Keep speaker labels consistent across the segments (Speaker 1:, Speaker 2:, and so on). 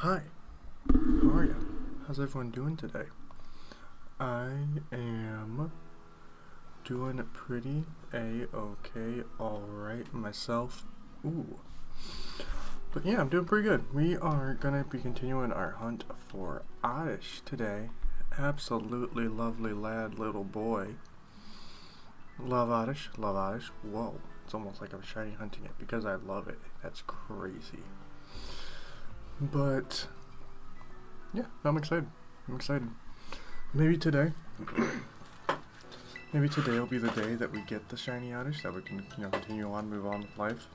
Speaker 1: Hi, how are you? How's everyone doing today? I am doing pretty a-okay, alright myself. Ooh. But yeah, I'm doing pretty good. We are gonna be continuing our hunt for Oddish today. Absolutely lovely lad, little boy. Love Oddish, love Oddish. Whoa, it's almost like I'm shiny hunting it because I love it. That's crazy. But yeah, I'm excited. I'm excited. Maybe today will be the day that we get the shiny Oddish, that we can, continue on, move on with life.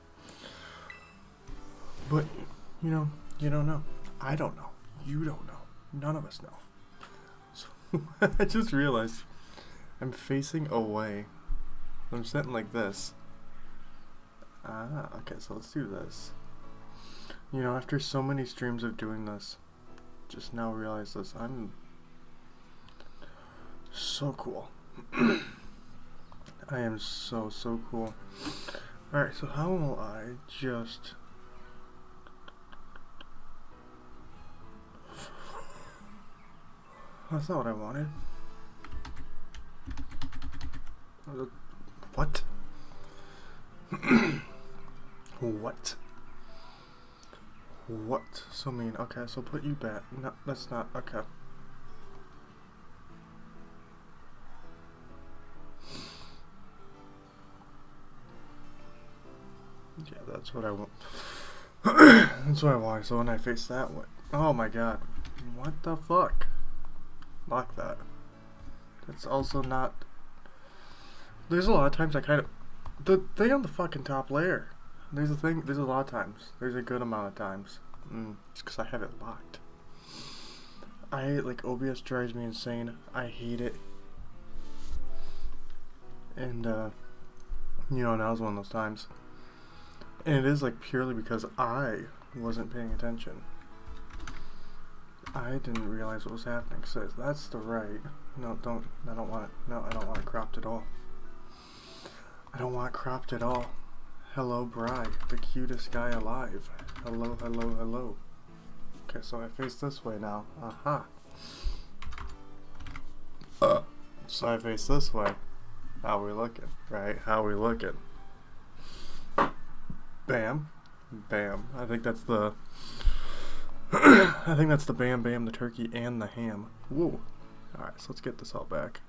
Speaker 1: But, you don't know. I don't know. You don't know. None of us know. So, I just realized I'm facing away. I'm sitting like this. Okay, so let's do this. After so many streams of doing this, just now realize this. I'm so cool. I am so cool. Alright, so how will I just... That's not what I wanted. What? What? What? So mean. Okay, so put you back. No, that's not. Okay. Yeah, that's what I want. That's what I want. So when I face that way. Oh my god. What the fuck? Lock that. That's also not... There's a lot of times I kind of... The thing on the fucking top layer. There's a lot of times. There's a good amount of times. It's because I have it locked. OBS drives me insane. I hate it. And, now's one of those times. And it is, purely because I wasn't paying attention. I didn't realize what was happening. So that's the right. No, I don't want it cropped at all. I don't want it cropped at all. Hello, Bri, the cutest guy alive. Hello, hello, hello. Okay, so I face this way now. Aha. So I face this way. How we looking, right? How we looking? Bam. Bam. I think that's the... I think that's the bam bam, the turkey, and the ham. Whoa. Alright, so let's get this all back.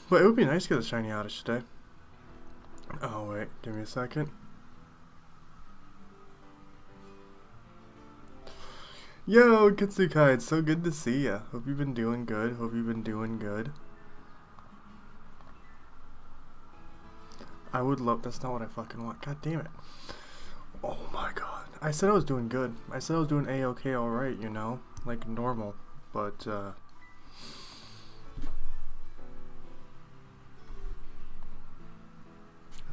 Speaker 1: But it would be nice to get a shiny Oddish today. Oh wait, give me a second. Yo, Kitsukai, it's so good to see ya. Hope you've been doing good. Hope you've been doing good. I would love... That's not what I fucking want. God damn it. Oh my god. I said I was doing good. I said I was doing a-okay alright, like normal. But,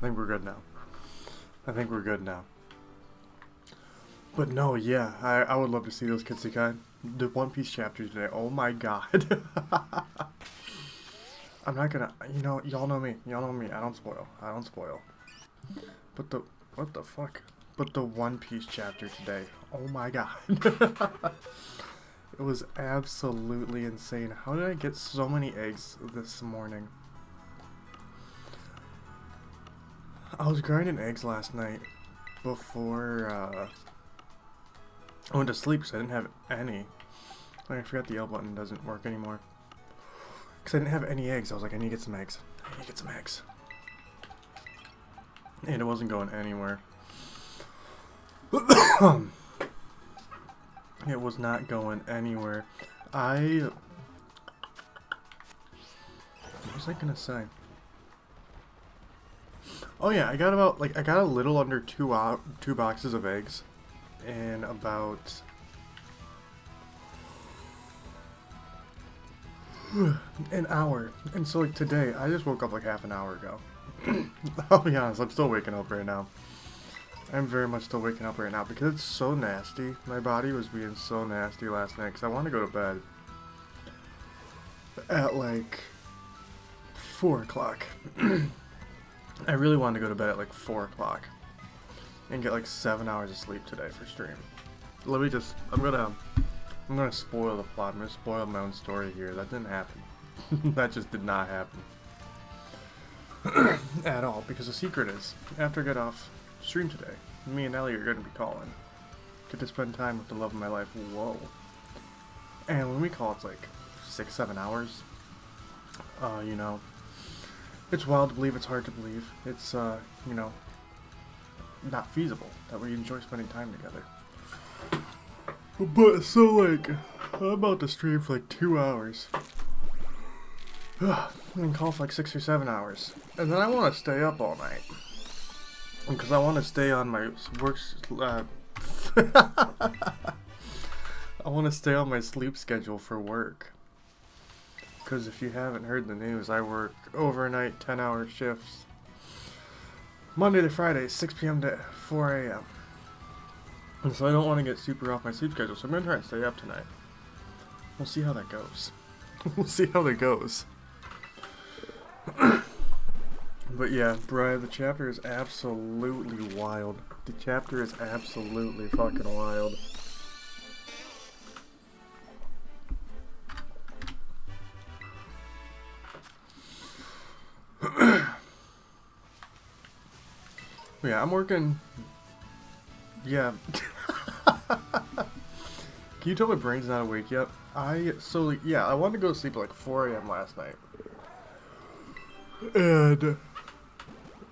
Speaker 1: I think we're good now. But no, yeah, I would love to see those Kitsukai. The One Piece chapters today. Oh my god. I'm not gonna, y'all know me. I don't spoil. But what the fuck? But the One Piece chapter today. Oh my god. It was absolutely insane. How did I get so many eggs this morning? I was grinding eggs last night before I went to sleep because I didn't have any. I forgot the L button doesn't work anymore. Because I didn't have any eggs. I was like, I need to get some eggs. And it wasn't going anywhere. It was not going anywhere. What was I gonna say? Oh yeah, I got a little under two boxes of eggs in about an hour. And so today, I just woke up half an hour ago. I'll be honest, I'm still waking up right now. I'm very much still waking up right now because it's so nasty. My body was being so nasty last night because I wanted to go to bed at 4 o'clock. I really wanted to go to bed at 4 o'clock. and get like 7 hours of sleep today for stream. I'm gonna spoil the plot. I'm gonna spoil my own story here. That didn't happen. That just did not happen. At all, because the secret is, after I get off stream today, me and Ellie are gonna be calling. Get to spend time with the love of my life. Whoa. And when we call, it's like 6-7 hours. You know, it's wild to believe, it's hard to believe. It's, you know, not feasible that we enjoy spending time together. But, so, like, I'm about to stream for like 2 hours. And call for like 6 or 7 hours. And then I want to stay up all night. Because I want to stay on my work, I want to stay on my sleep schedule for work. Because if you haven't heard the news, I work overnight 10-hour shifts. Monday to Friday, 6 p.m. to 4 a.m. And so I don't want to get super off my sleep schedule, so I'm going to try and stay up tonight. We'll see how that goes. We'll see how that goes. But yeah, Brian, the chapter is absolutely wild. The chapter is absolutely fucking wild. Yeah, I'm working. Yeah. Can you tell my brain's not awake yet? I wanted to go to sleep at like 4 a.m. last night. And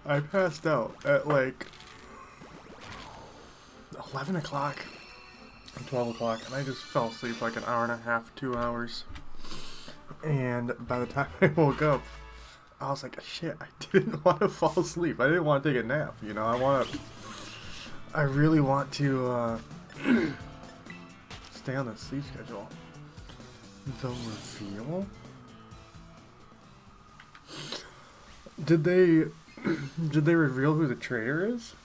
Speaker 1: I passed out at like 11 o'clock, 12 o'clock, and I just fell asleep for like an hour and a half, 2 hours. And by the time I woke up, I was like, shit, I didn't want to fall asleep. I didn't want to take a nap, you know. I really want to stay on the sleep schedule. The reveal? Did they reveal who the traitor is?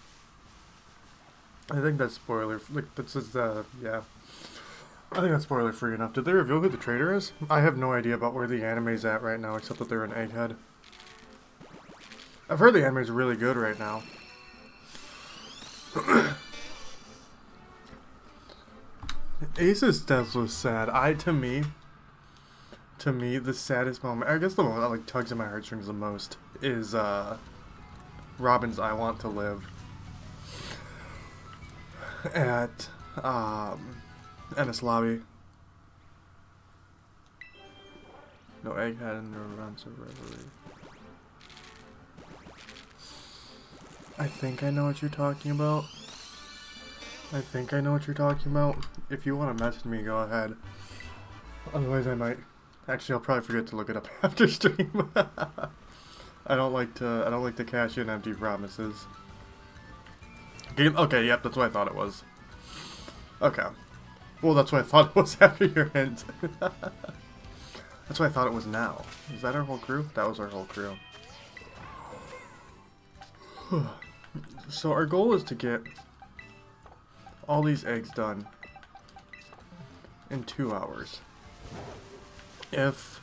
Speaker 1: I think that's spoiler. Like, that's just, yeah. I think that's spoiler free enough. Did they reveal who the traitor is? I have no idea about where the anime's at right now, except that they're an egghead. I've heard the anime's really good right now. Ace's death was sad. To me, the saddest moment, I guess the moment that like tugs at my heartstrings the most is Robin's "I Want to Live" at Ennis Lobby. No egghead in the runs of reverie. I think I know what you're talking about. If you want to message me, go ahead. Otherwise, I might. Actually, I'll probably forget to look it up after stream. I don't like to cash in empty promises. Okay, yep, that's what I thought it was. Okay. Well, that's what I thought it was after your hint. That's what I thought it was now. Is that our whole crew? That was our whole crew. So our goal is to get all these eggs done in 2 hours. If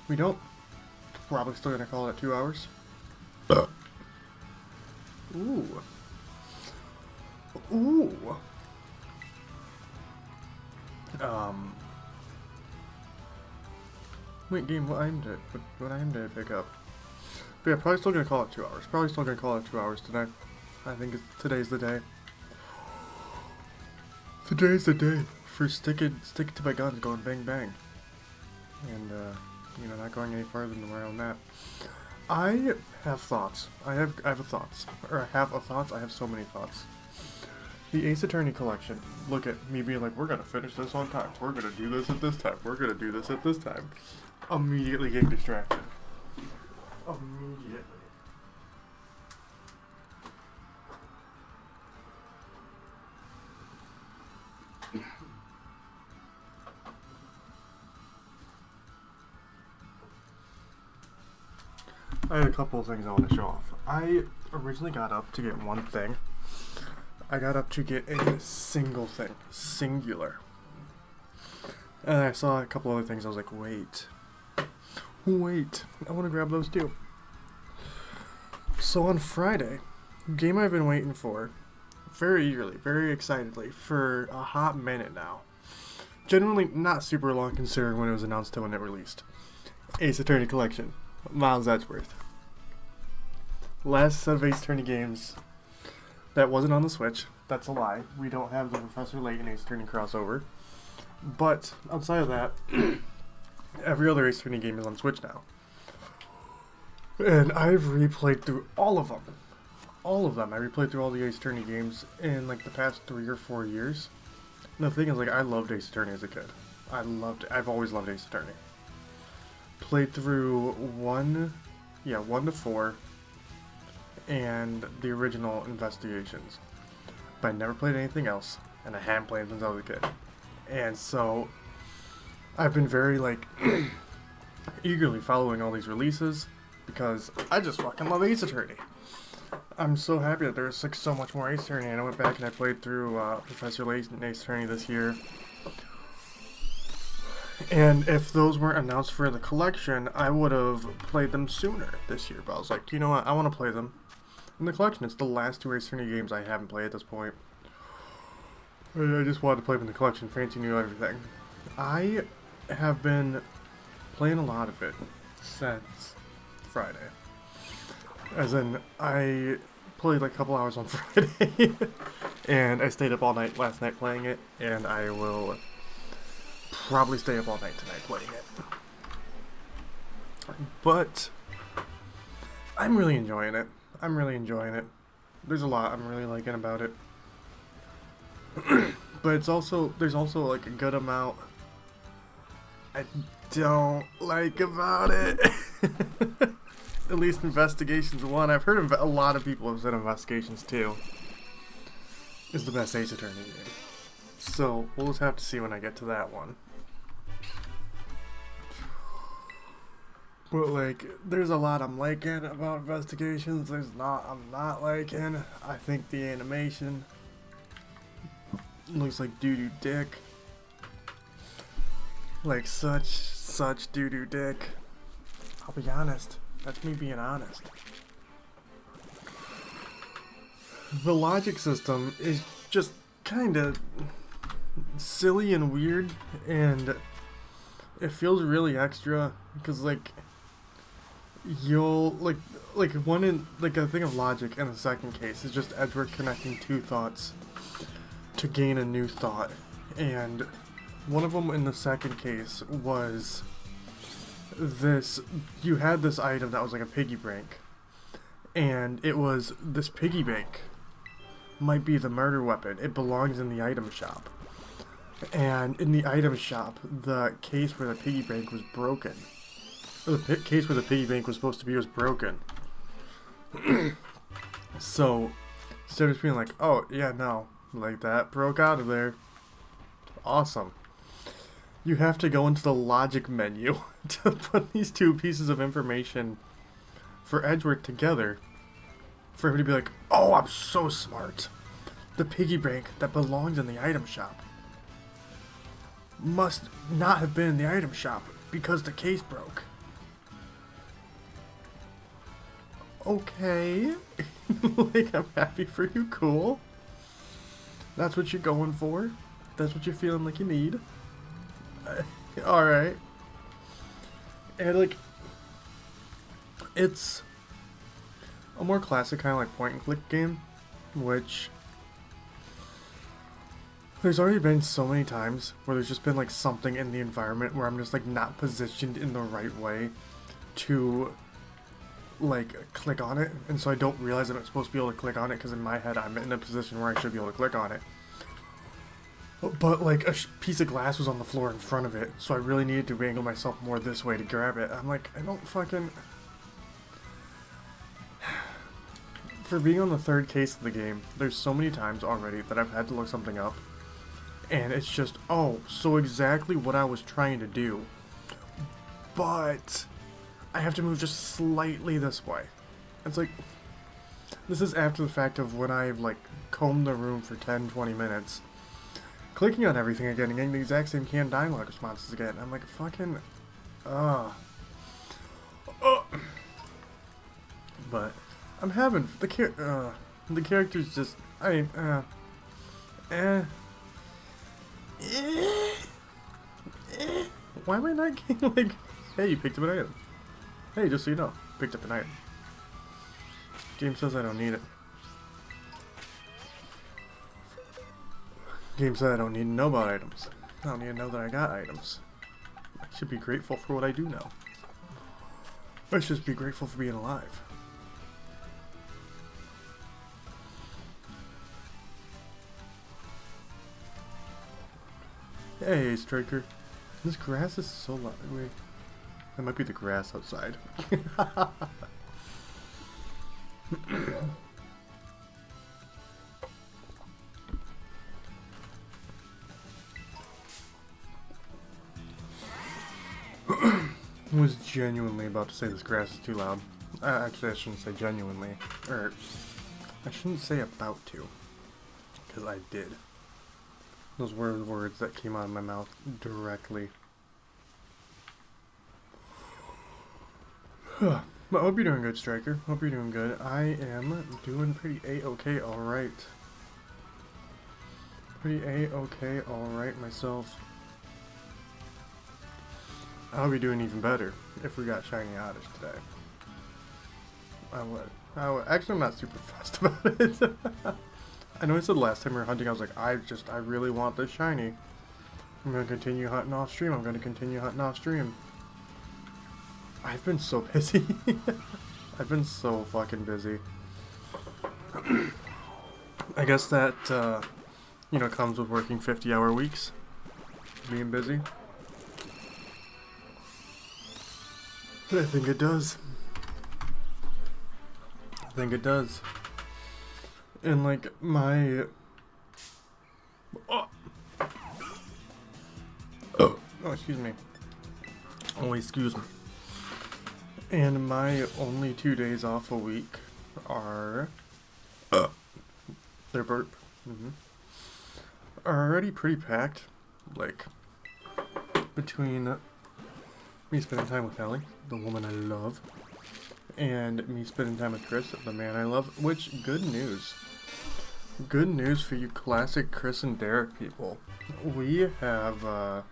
Speaker 1: we don't, probably still gonna call it 2 hours. Ooh. Ooh. Wait, game, what item did I pick up? But yeah, probably still gonna call it 2 hours. Probably still gonna call it 2 hours today. I think today's the day. Today's the day for stick it to my guns, going bang bang, and you know, not going any farther than around that. I have thoughts. I have thoughts. I have so many thoughts. The Ace Attorney collection. Look at me being like, we're gonna finish this on time. We're gonna do this at this time. We're gonna do this at this time. Immediately getting distracted. Immediately. I had a couple of things I want to show off. I originally got up to get one thing. I got up to get a single thing. Singular. And I saw a couple other things. I was like, wait. I want to grab those too. So on Friday, Game I've been waiting for very eagerly, very excitedly for a hot minute now. Generally not super long considering when it was announced to when it released. Ace Attorney Collection. Miles Edgeworth. Last set of Ace Attorney games that wasn't on the Switch. That's a lie. We don't have the Professor Layton Ace Attorney crossover. But outside of that, every other Ace Attorney game is on Switch now. And I've replayed through all of them. All of them. I replayed through all the Ace Attorney games in like the past 3 or 4 years. And the thing is, like, I loved Ace Attorney as a kid. I've always loved Ace Attorney. Played through 1 to 4, and the original Investigations. But I never played anything else, and I haven't played since I was a kid. And so, I've been very, like, eagerly following all these releases, because I just fucking love Ace Attorney. I'm so happy that there's like so much more Ace Attorney, and I went back and I played through Professor Layton Ace Attorney this year. And if those weren't announced for the collection, I would have played them sooner this year. But I was like, you know what, I want to play them in the collection. It's the last 2 Ace Attorney games I haven't played at this point. I just wanted to play them in the collection. Fancy new everything. I have been playing a lot of it since Friday. As in, I played like a couple hours on Friday, and I stayed up all night last night playing it, and I will probably stay up all night tonight playing it. But I'm really enjoying it. There's a lot I'm really liking about it. But there's also like a good amount I don't like about it. At least Investigations 1. I've heard a lot of people have said Investigations 2 is the best Ace Attorney game. So, we'll just have to see when I get to that one. But, like, there's a lot I'm liking about Investigations. There's not I'm not liking. I think the animation looks like doo-doo dick. Like, such doo-doo dick. I'll be honest. That's me being honest. The logic system is just kind of silly and weird, and it feels really extra because, like, you'll like one in like a thing of logic in the second case is just Edgeworth connecting 2 thoughts to gain a new thought, and one of them in the second case was this. You had this item that was like a piggy bank, and it was this piggy bank might be the murder weapon. It belongs in the item shop, and in the item shop the case where the piggy bank was broken, the case where the piggy bank was supposed to be was broken. So instead of just being like, oh yeah, no, like that broke out of there, awesome, you have to go into the logic menu to put these 2 pieces of information for Edgeworth together for him to be like, oh, I'm so smart. The piggy bank that belongs in the item shop must not have been in the item shop because the case broke. Okay. Like, I'm happy for you, cool. That's what you're going for. That's what you're feeling like you need. Alright. And, like, it's a more classic kind of like point and click game, which there's already been so many times where there's just been like something in the environment where I'm just like not positioned in the right way to like click on it, and so I don't realize that I'm supposed to be able to click on it because in my head I'm in a position where I should be able to click on it. But like a piece of glass was on the floor in front of it, so I really needed to angle myself more this way to grab it. I'm like, I don't fucking... For being on the 3rd case of the game, there's so many times already that I've had to look something up, and it's just, oh, so exactly what I was trying to do, but I have to move just slightly this way. It's like, this is after the fact of when I've like combed the room for 10-20 minutes, clicking on everything again and getting the exact same canned dialogue responses again. I'm like, fucking, But I'm having The character's just, why am I not getting, like, hey, you picked up an item. Hey, just so you know, picked up an item. Game says I don't need it. Game said I don't need to know about items. I don't need to know that I got items. I should be grateful for what I do know. I should just be grateful for being alive. Hey, Striker. This grass is so loud. Wait. That might be the grass outside. I was genuinely about to say this grass is too loud. Actually, I shouldn't say genuinely. Or, I shouldn't say about to. Because I did. Those were the words that came out of my mouth directly. But I hope you're doing good, Striker. Hope you're doing good. I am doing pretty A-okay alright. Pretty A-okay alright myself. I'll be doing even better if we got shiny Oddish today. I would. Actually, I'm not super fussed about it. I know I said last time we were hunting, I was like, I really want this shiny. I'm gonna continue hunting off stream. I'm gonna continue hunting off stream. I've been so busy. I've been so fucking busy. I guess that, you know, comes with working 50-hour weeks. Being busy. I think it does. I think it does. And like my oh, excuse me. Oh, excuse me. And my only 2 days off a week are their burp. Are already pretty packed. Like between me spending time with Ellie, the woman I love, and me spending time with Chris, the man I love, which, good news. Good news for you classic Chris and Derek people. We have,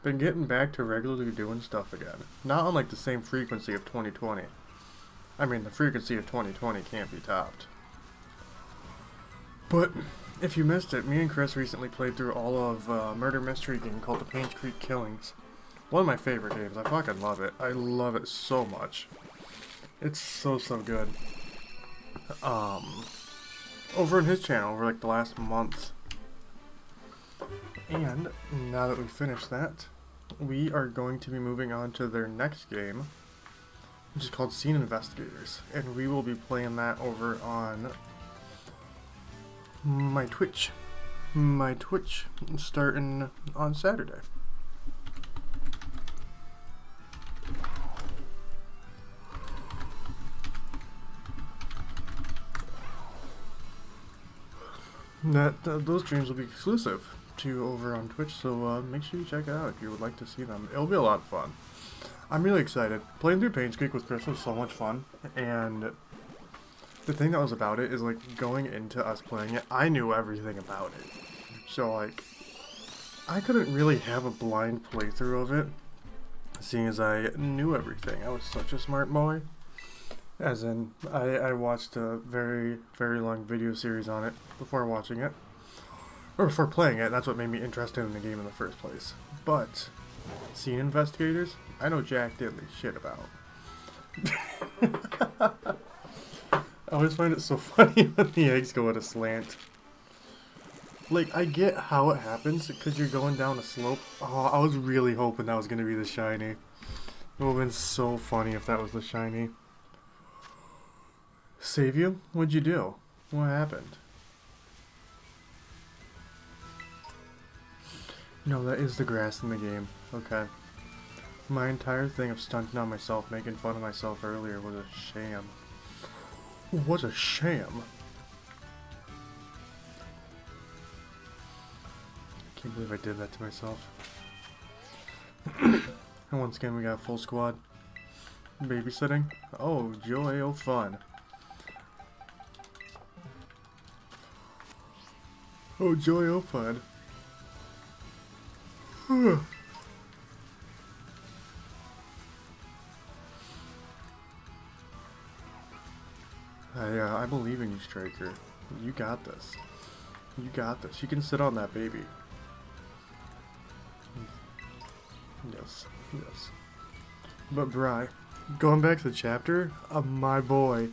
Speaker 1: been getting back to regularly doing stuff again. Not on, like, the same frequency of 2020. I mean, the frequency of 2020 can't be topped. But, if you missed it, me and Chris recently played through all of a murder mystery game called the Paints Creek Killings. One of my favorite games. I fucking love it. I love it so much. It's so good. Over in his channel over like the last month. And now that we've finished that, we are going to be moving on to their next game, which is called Scene Investigators. And we will be playing that over on my Twitch. My Twitch starting on Saturday. Those streams will be exclusive to over on Twitch, so make sure you check it out if you would like to see them. It'll be a lot of fun. I'm really excited. Playing through Paints Creek with Chris was so much fun, and the thing that was about it is, like, going into us playing it, I knew everything about it. So, like, I couldn't really have a blind playthrough of it, seeing as I knew everything. I was such a smart boy. As in, I watched a very, very long video series on it before watching it. Or before playing it, that's what made me interested in the game in the first place. But, Scene Investigators, I know jack diddly shit about. I always find it so funny when the eggs go at a slant. Like, I get how it happens, because you're going down a slope. Oh, I was really hoping that was going to be the shiny. It would have been so funny if that was the shiny. Save you? What'd you do? What happened? No, that is the grass in the game. Okay. My entire thing of stunting on myself, making fun of myself earlier was a sham. Was a sham. I can't believe I did that to myself. And once again, we got full squad. Babysitting. Oh, joy, oh fun. Oh, joy, oh fun. I believe in you, Striker. You got this. You got this. You can sit on that baby. Yes, yes. But Bri, going back to the chapter, my boy.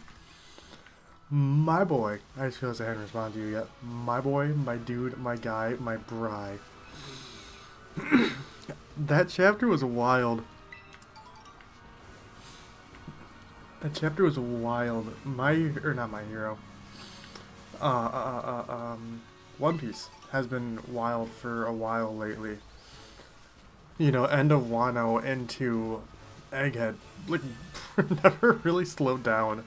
Speaker 1: My boy. I just realized I haven't responded to you yet. My boy, my dude, my guy, my Bri. That chapter was wild. That chapter was wild. Not my hero. One Piece has been wild for a while lately. You know, end of Wano into Egghead, like, never really slowed down.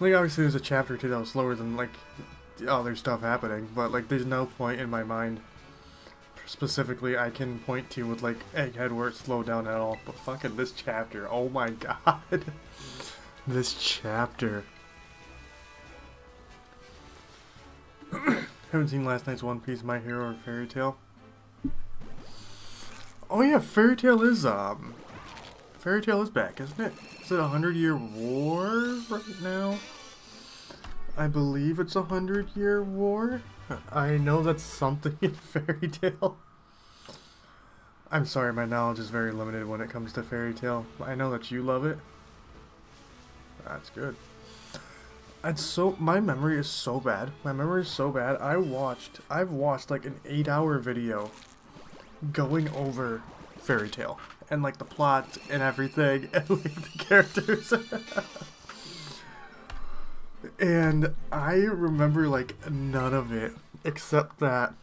Speaker 1: Like, obviously there's a chapter or two that was slower than, like, other stuff happening, but, like, there's no point in my mind specifically I can point to with, like, Egghead where it slowed down at all. But fucking this chapter, oh my god. This chapter. Haven't seen last night's One Piece, My Hero, or Fairy Tail. Oh yeah, Fairy Tail is back, isn't it? Is it a 100-year war right now? I believe it's a 100-year war. I know that's something in Fairy Tail. I'm sorry, my knowledge is very limited when it comes to Fairy Tail. I know that you love it. That's good. My memory is so bad. My memory is so bad. I've watched like an 8-hour video going over Fairy Tail and like the plot and everything and like the characters. And I remember like none of it except that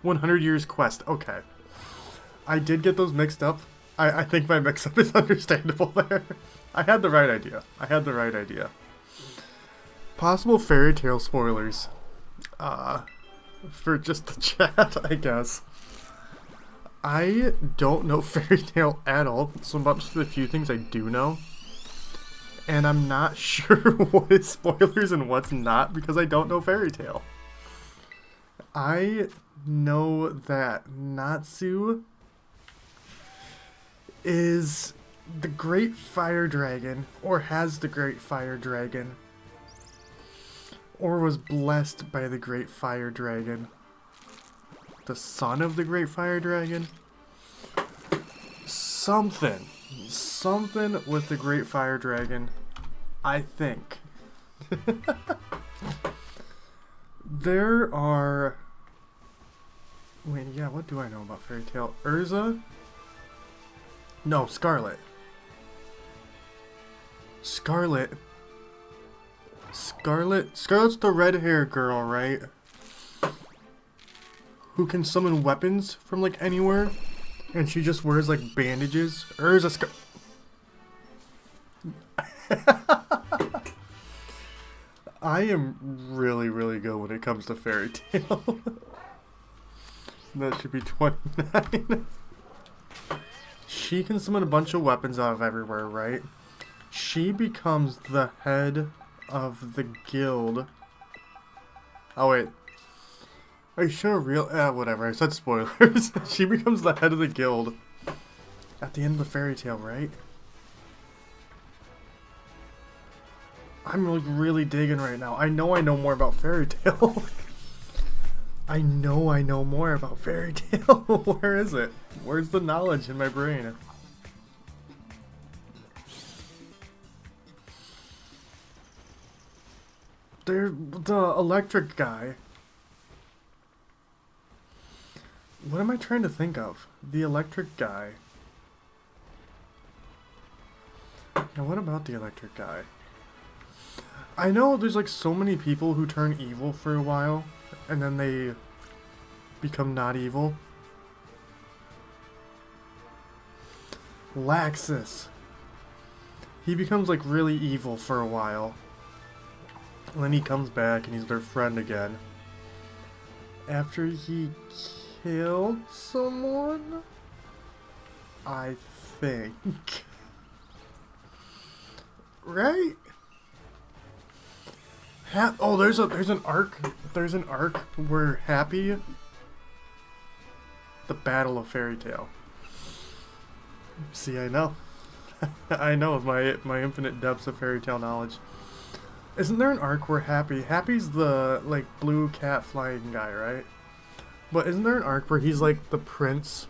Speaker 1: 100 Years Quest. Okay. I did get those mixed up. I think my mix-up is understandable there. I had the right idea. Possible Fairy Tail spoilers. For just the chat, I guess. I don't know Fairy Tail at all, so much to the few things I do know. And I'm not sure what is spoilers and what's not, because I don't know Fairy Tail. I know that Natsu is the Great Fire Dragon, or has the Great Fire Dragon, or was blessed by the Great Fire Dragon. The son of the Great Fire Dragon? Something with the Great Fire Dragon, I think. There are... Wait, yeah, what do I know about Fairy Tail? Urza? No, Scarlet. Scarlet's the red-haired girl, right? Who can summon weapons from, like, anywhere? And she just wears, like, bandages? Urza I am really, really good when it comes to Fairy Tail. That should be 29. She can summon a bunch of weapons out of everywhere, right? She becomes the head of the guild. Oh, wait. Are you sure whatever, I said spoilers. She becomes the head of the guild at the end of the Fairy Tail, right? I'm like really digging right now. I know more about Fairy Tail. I know more about Fairy Tail. Where is it? Where's the knowledge in my brain? The electric guy. What am I trying to think of? The electric guy. Now, what about the electric guy? I know there's like so many people who turn evil for a while, and then they become not evil. Laxus. He becomes like really evil for a while. And then he comes back and he's their friend again. After he killed someone? I think. Right? Oh, there's an arc. There's an arc where Happy, the Battle of Fairy Tale. See, I know. I know my infinite depths of fairy tale knowledge. Isn't there an arc where Happy's the like blue cat flying guy, right? But isn't there an arc where he's like the prince,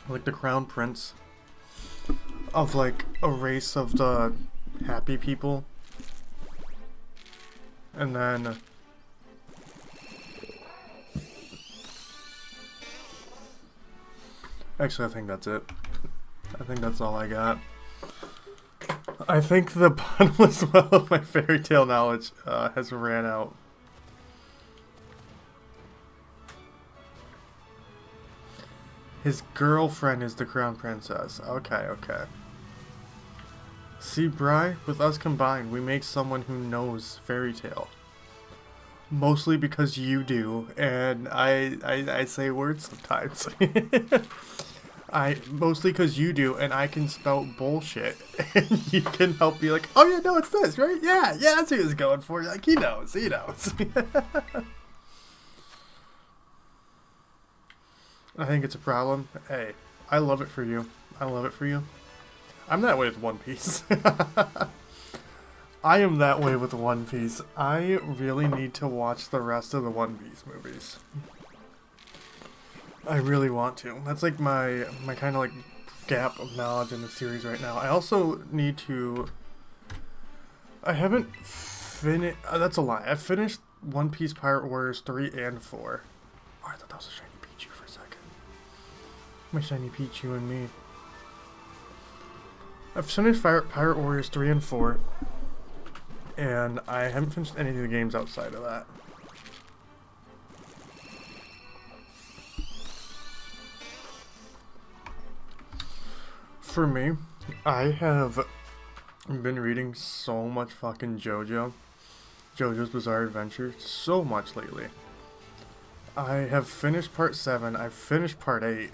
Speaker 1: like the crown prince of like a race of the happy people? And then actually I think that's it. I think that's all I got. I think the bottomless well of my fairy tale knowledge has ran out. His girlfriend is the crown princess. Okay, okay. See, Bri, with us combined, we make someone who knows fairy tale. Mostly because you do, and I say words sometimes. Mostly because you do, and I can spell bullshit, and you can help be like, oh yeah, no, it's this, right? Yeah, that's what he was going for. You're like, he knows. I think it's a problem. Hey, I love it for you. I love it for you. I'm that way with One Piece. I am that way with One Piece. I really need to watch the rest of the One Piece movies. I really want to. That's like my kind of like gap of knowledge in the series right now. I also need to... I haven't finished... that's a lie. I finished One Piece Pirate Warriors 3 and 4. Oh, I thought that was a shiny Pichu for a second. My shiny Pichu and me. I've finished Pirate Warriors 3 and 4. And I haven't finished any of the games outside of that. For me, I have been reading so much fucking JoJo's Bizarre Adventure, so much lately. I have finished part 7, I've finished part 8.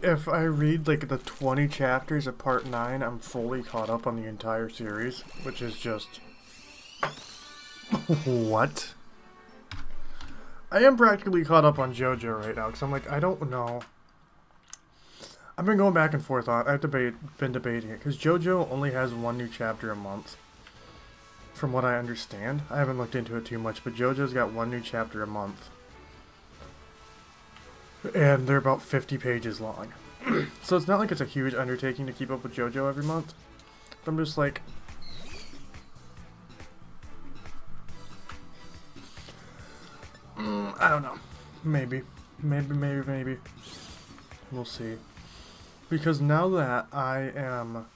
Speaker 1: If I read like the 20 chapters of part 9, I'm fully caught up on the entire series, which is just... What? I am practically caught up on JoJo right now, because I'm like, I don't know. I've been going back and forth on it. I've been debating it, because JoJo only has one new chapter a month. From what I understand. I haven't looked into it too much, but JoJo's got one new chapter a month. And they're about 50 pages long. So it's not like it's a huge undertaking to keep up with JoJo every month. But I'm just like... I don't know. Maybe. Maybe. We'll see. Because now that I am...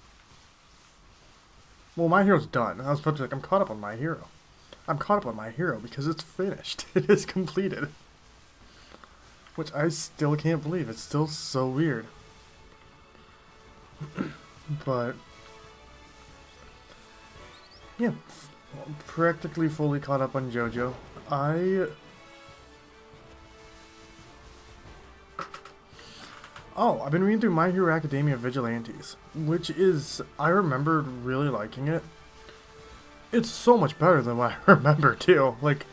Speaker 1: Well, My Hero's done. I was supposed to be like, I'm caught up on My Hero. I'm caught up on My Hero because it's finished. It is completed. Which I still can't believe. It's still so weird. But... yeah. Practically fully caught up on JoJo. I've been reading through My Hero Academia Vigilantes, which is, I remember really liking it. It's so much better than what I remember, too. Like,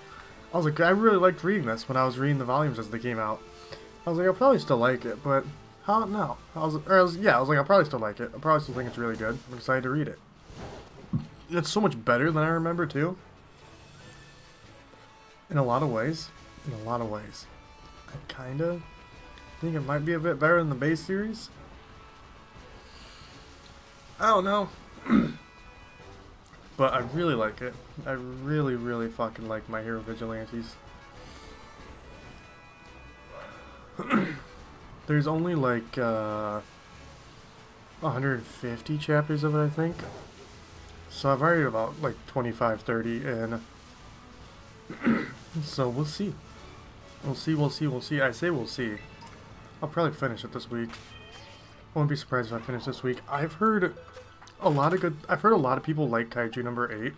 Speaker 1: I was like, I really liked reading this when I was reading the volumes as they came out. I was like, I'll probably still like it, but how? No. I was like, I'll probably still like it. I probably still think it's really good. I'm excited to read it. It's so much better than I remember, too. In a lot of ways. I kinda think it might be a bit better than the base series. I don't know. But I really like it. I really fucking like My Hero Vigilantes. There's only like 150 chapters of it, I think. So I've already about like 25, 30 in. So we'll see. We'll see. I say we'll see. I'll probably finish it this week. I won't be surprised if I finish this week. I've heard a lot of people like Kaiju number 8.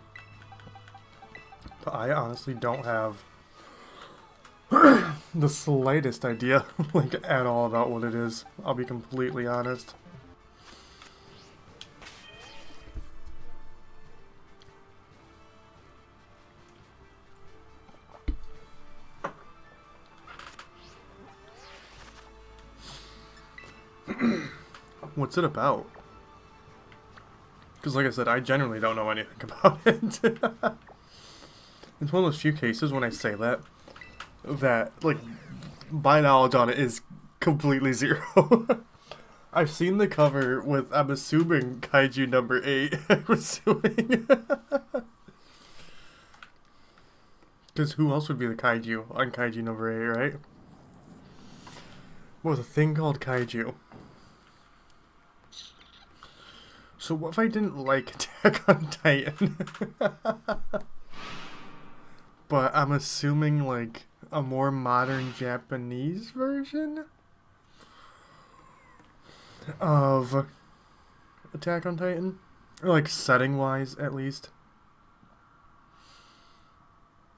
Speaker 1: But I honestly don't have the slightest idea, like, at all about what it is. I'll be completely honest. What's it about? Because like I said, I genuinely don't know anything about it. It's one of those few cases when I say that, like, my knowledge on it is completely zero. I've seen the cover with, I'm assuming, Kaiju number 8. I'm assuming. Because who else would be the Kaiju on Kaiju number 8, right? What was a thing called Kaiju? So what if I didn't like Attack on Titan? But I'm assuming, like, a more modern Japanese version of Attack on Titan? Or, like, setting-wise, at least.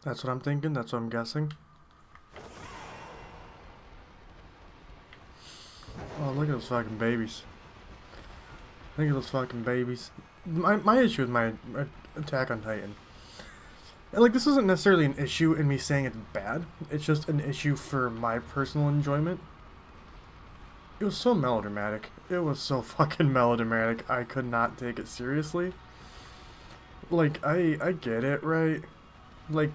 Speaker 1: That's what I'm thinking. That's what I'm guessing. Oh, look at those fucking babies. Look at those fucking babies. My issue with my Attack on Titan. And, like, this isn't necessarily an issue in me saying it's bad. It's just an issue for my personal enjoyment. It was so melodramatic. It was so fucking melodramatic. I could not take it seriously. Like, I get it, right? Like,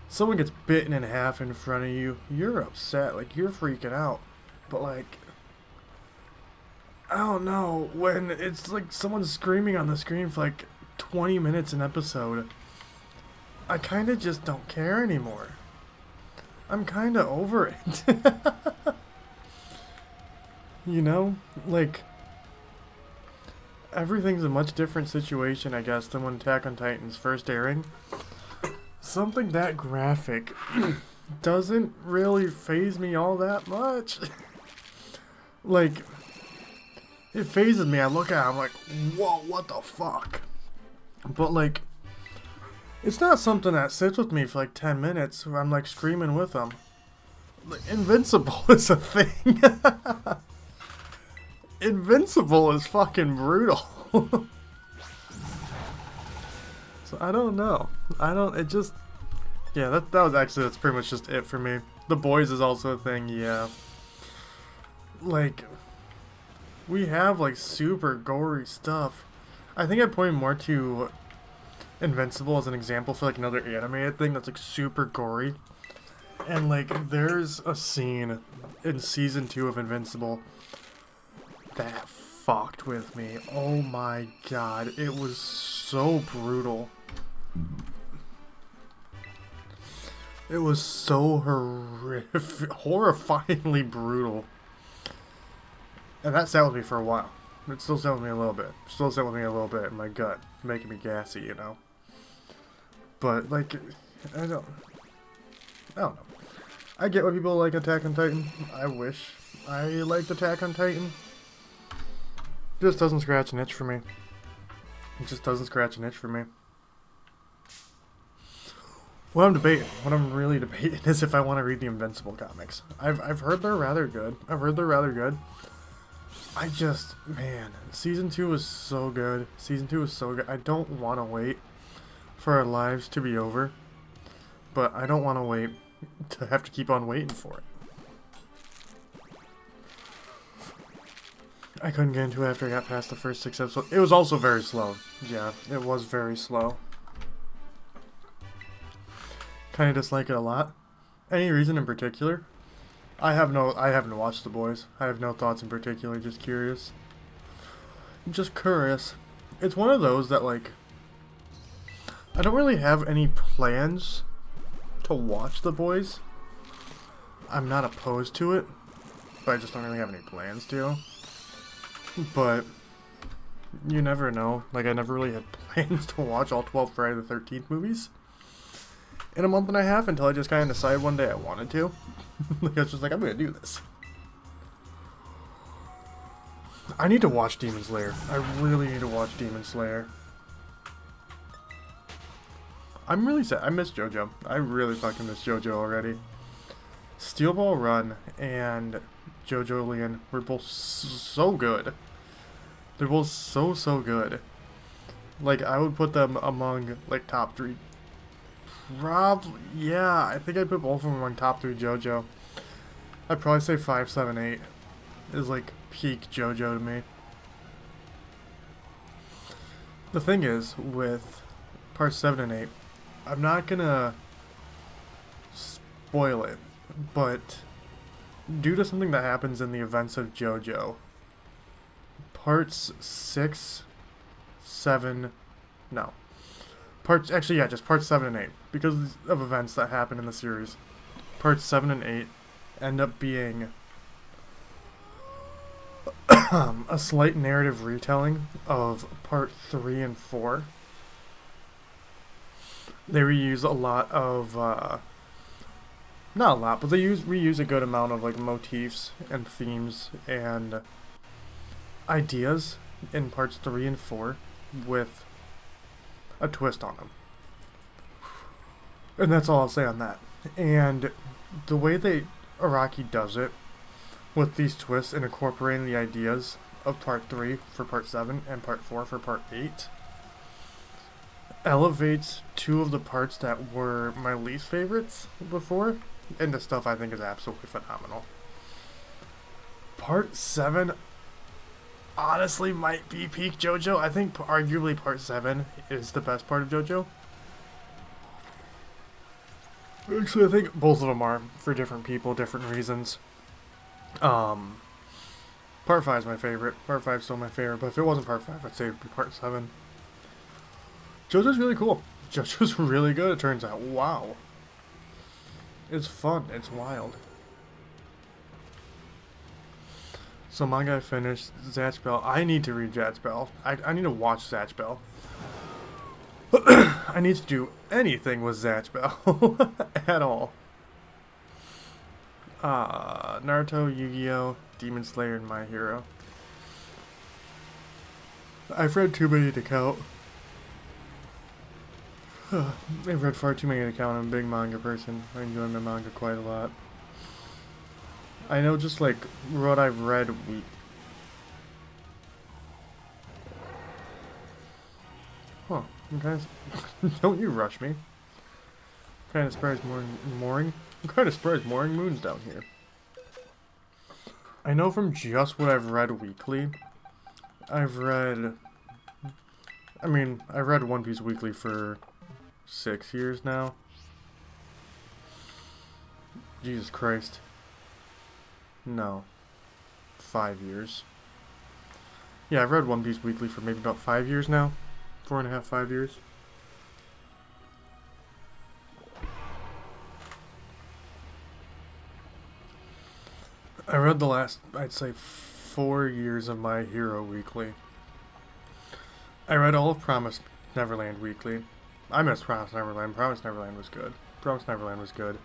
Speaker 1: someone gets bitten in half in front of you, you're upset. Like, you're freaking out. But, like, I don't know, when it's like someone screaming on the screen for like 20 minutes an episode, I kind of just don't care anymore. I'm kind of over it. You know? Like, everything's a much different situation, I guess, than when Attack on Titan's first airing. Something that graphic doesn't really faze me all that much. Like, it phases me. I look at it, I'm like, whoa, what the fuck? But, like, it's not something that sits with me for like 10 minutes where I'm like screaming with them. Like, Invincible is a thing. Invincible is fucking brutal. So I don't know. Yeah, that's pretty much just it for me. The Boys is also a thing, yeah. Like, we have like super gory stuff. I think I pointed more to Invincible as an example for like another animated thing that's like super gory. And like, there's a scene in season 2 of Invincible that fucked with me. Oh my god, it was so brutal. It was so horrifyingly brutal. And that sat with me for a while. It still sat with me a little bit. Still sat with me a little bit in my gut, making me gassy, you know. But like, I don't know. I get why people like Attack on Titan. I wish I liked Attack on Titan. It just doesn't scratch an itch for me. It just doesn't scratch an itch for me. What I'm really debating is if I want to read the Invincible comics. I've heard they're rather good. I just, man, season 2 was so good. Season 2 was so good. I don't want to wait for our lives to be over, but I don't want to wait to have to keep on waiting for it. I couldn't get into it after I got past the first 6 episodes. It was also very slow. Yeah, it was very slow. Kind of dislike it a lot. Any reason in particular? I haven't watched The Boys. I have no thoughts in particular, just curious. Just curious. It's one of those that, like, I don't really have any plans to watch The Boys. I'm not opposed to it, but I just don't really have any plans to. But you never know. Like, I never really had plans to watch all 12 Friday the 13th movies in a month and a half until I just kind of decided one day I wanted to. Like, I was just like, I'm gonna do this. I need to watch Demon Slayer. I really need to watch Demon Slayer. I'm really sad. I miss JoJo. I really fucking miss JoJo already. Steel Ball Run and JoJo Lion were both so good. They're both so good. Like, I would put them among, like, top 3. Probably, yeah, I think I'd put both of them among top 3 JoJo. I'd probably say 5, 7, 8 is, like, peak JoJo to me. The thing is, with parts 7 and 8, I'm not gonna spoil it, but due to something that happens in the events of JoJo, parts 6, 7, no. Actually, yeah, just parts 7 and 8. Because of events that happen in the series, parts 7 and 8 end up being a slight narrative retelling of part 3 and 4. They reuse a lot of, not a lot, but they reuse a good amount of like motifs and themes and ideas in parts 3 and 4 with a twist on them. And that's all I'll say on that. And the way Araki does it with these twists and incorporating the ideas of part 3 for part 7 and part 4 for part 8 elevates two of the parts that were my least favorites before into stuff I think is absolutely phenomenal. Part 7 honestly might be peak JoJo. I think arguably part 7 is the best part of JoJo. Actually, I think both of them are, for different people, different reasons. Part 5 is my favorite. Part 5 is still my favorite, but if it wasn't part 5, I'd say it would be part 7. JoJo's really cool. JoJo's really good, it turns out. Wow. It's fun. It's wild. So manga I finished. Zatch Bell. I need to read Zatch Bell. I need to watch Zatch Bell. I need to do anything with Zatch Bell. At all. Naruto, Yu-Gi-Oh!, Demon Slayer, and My Hero. I've read too many to count. I've read far too many to count. I'm a big manga person. I enjoy my manga quite a lot. I know just like what I've read Huh, I'm kind of don't you rush me. Kind of surprised I'm kind of surprised Mooring Moon's down here. I know from just what I've read weekly, I've read One Piece weekly for 6 years now. Jesus Christ. No. 5 years. Yeah, I've read One Piece weekly for maybe about 5 years now. 4.5, 5 years. I read the last, I'd say, 4 years of My Hero weekly. I read all of Promised Neverland weekly. I missed Promised Neverland. Promised Neverland was good. Promised Neverland was good.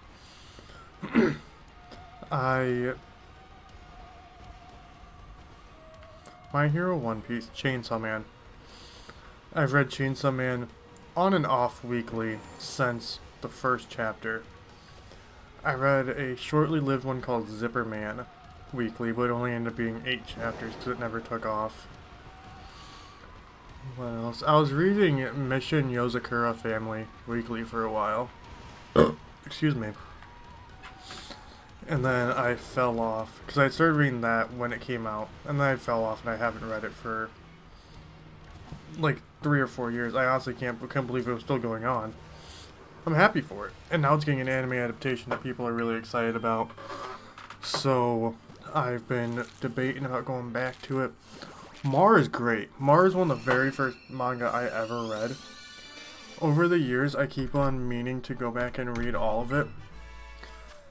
Speaker 1: My Hero, One Piece, Chainsaw Man. I've read Chainsaw Man on and off weekly since the first chapter. I read a shortly lived one called Zipper Man weekly, but it only ended up being 8 chapters because it never took off. What else? I was reading Mission Yozakura Family weekly for a while. Excuse me. And then I fell off, because I started reading that when it came out, and then I fell off and I haven't read it for like 3 or 4 years. I honestly can't believe it was still going on. I'm happy for it. And now it's getting an anime adaptation that people are really excited about. So I've been debating about going back to it. Mar is great. Mar is one of the very first manga I ever read. Over the years, I keep on meaning to go back and read all of it.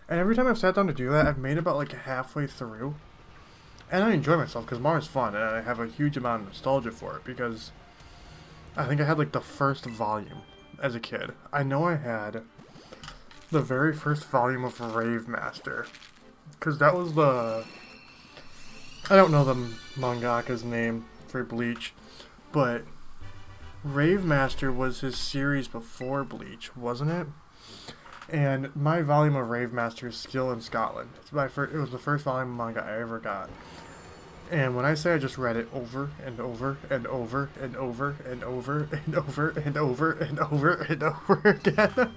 Speaker 1: And every time I've sat down to do that, I've made about like halfway through. And I enjoy myself because Mar is fun, and I have a huge amount of nostalgia for it because I think I had like the first volume as a kid. I know I had the very first volume of Rave Master, because that was I don't know the mangaka's name for Bleach, but Rave Master was his series before Bleach, wasn't it? And my volume of Rave Master is still in Scotland. It was the first volume of manga I ever got. And when I say I just read it over and over and over and over and over and over and over and over and over again.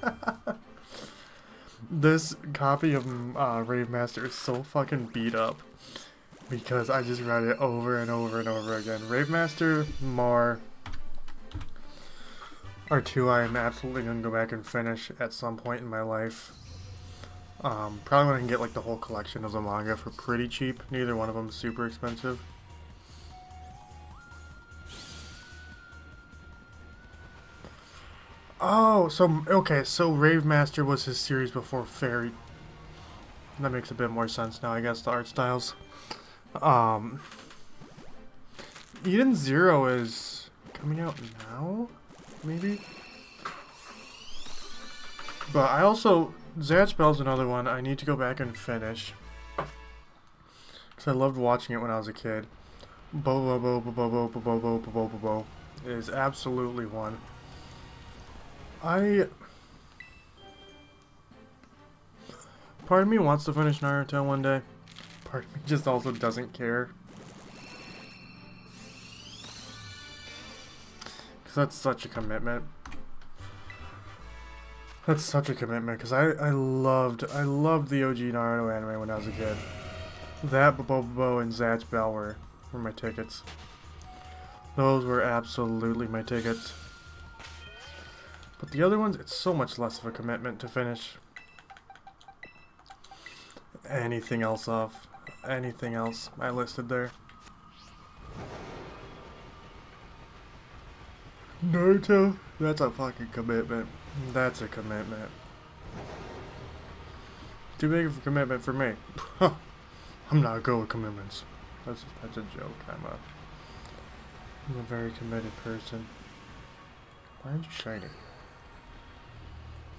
Speaker 1: This copy of Rave Master is so fucking beat up. because I just read it over and over and over again. Ravemaster, Mar are two I am absolutely going to go back and finish at some point in my life. Probably when I can get like the whole collection of the manga for pretty cheap. Neither one of them is super expensive. Oh, so okay, so Ravemaster was his series before Fairy. That makes a bit more sense now, I guess, the art styles. Eden Zero is coming out now, maybe? But I also, Zatch Bell's another one I need to go back and finish. Because I loved watching it when I was a kid. Bo Bo Bo Bo Bo Bo Bo Bo Bo Bo Bo Bo is absolutely one. Part of me wants to finish Naruto one day. Part of me just also doesn't care. Because that's such a commitment. That's such a commitment, because I loved the OG Naruto anime when I was a kid. That, Bobo, and Zatch Bell were my tickets. Those were absolutely my tickets. But the other ones, it's so much less of a commitment to finish. Anything else I listed there. Naruto, that's a fucking commitment. That's a commitment. Too big of a commitment for me. I'm not good with commitments. That's a joke. I'm a very committed person. Why aren't you shiny?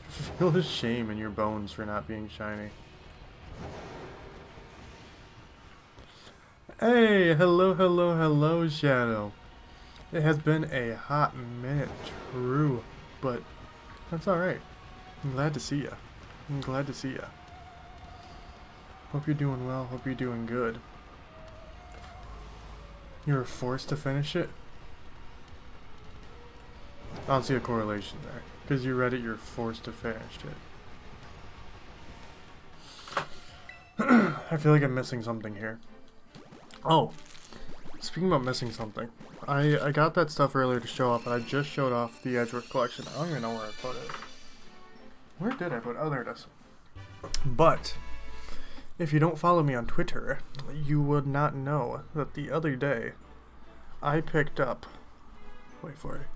Speaker 1: Feel the shame in your bones for not being shiny. Hey, hello, Shadow. It has been a hot minute, true, but that's alright. I'm glad to see ya. Hope you're doing well, hope you're doing good. You were forced to finish it? I don't see a correlation there. Because you read it, you're forced to finish it. I feel like I'm missing something here. Oh, speaking about missing something. I got that stuff earlier to show off, and I just showed off the Edgeworth collection. I don't even know where I put it. Where did I put it? Oh, there it is. But, if you don't follow me on Twitter, you would not know that the other day, I picked up... Wait for it.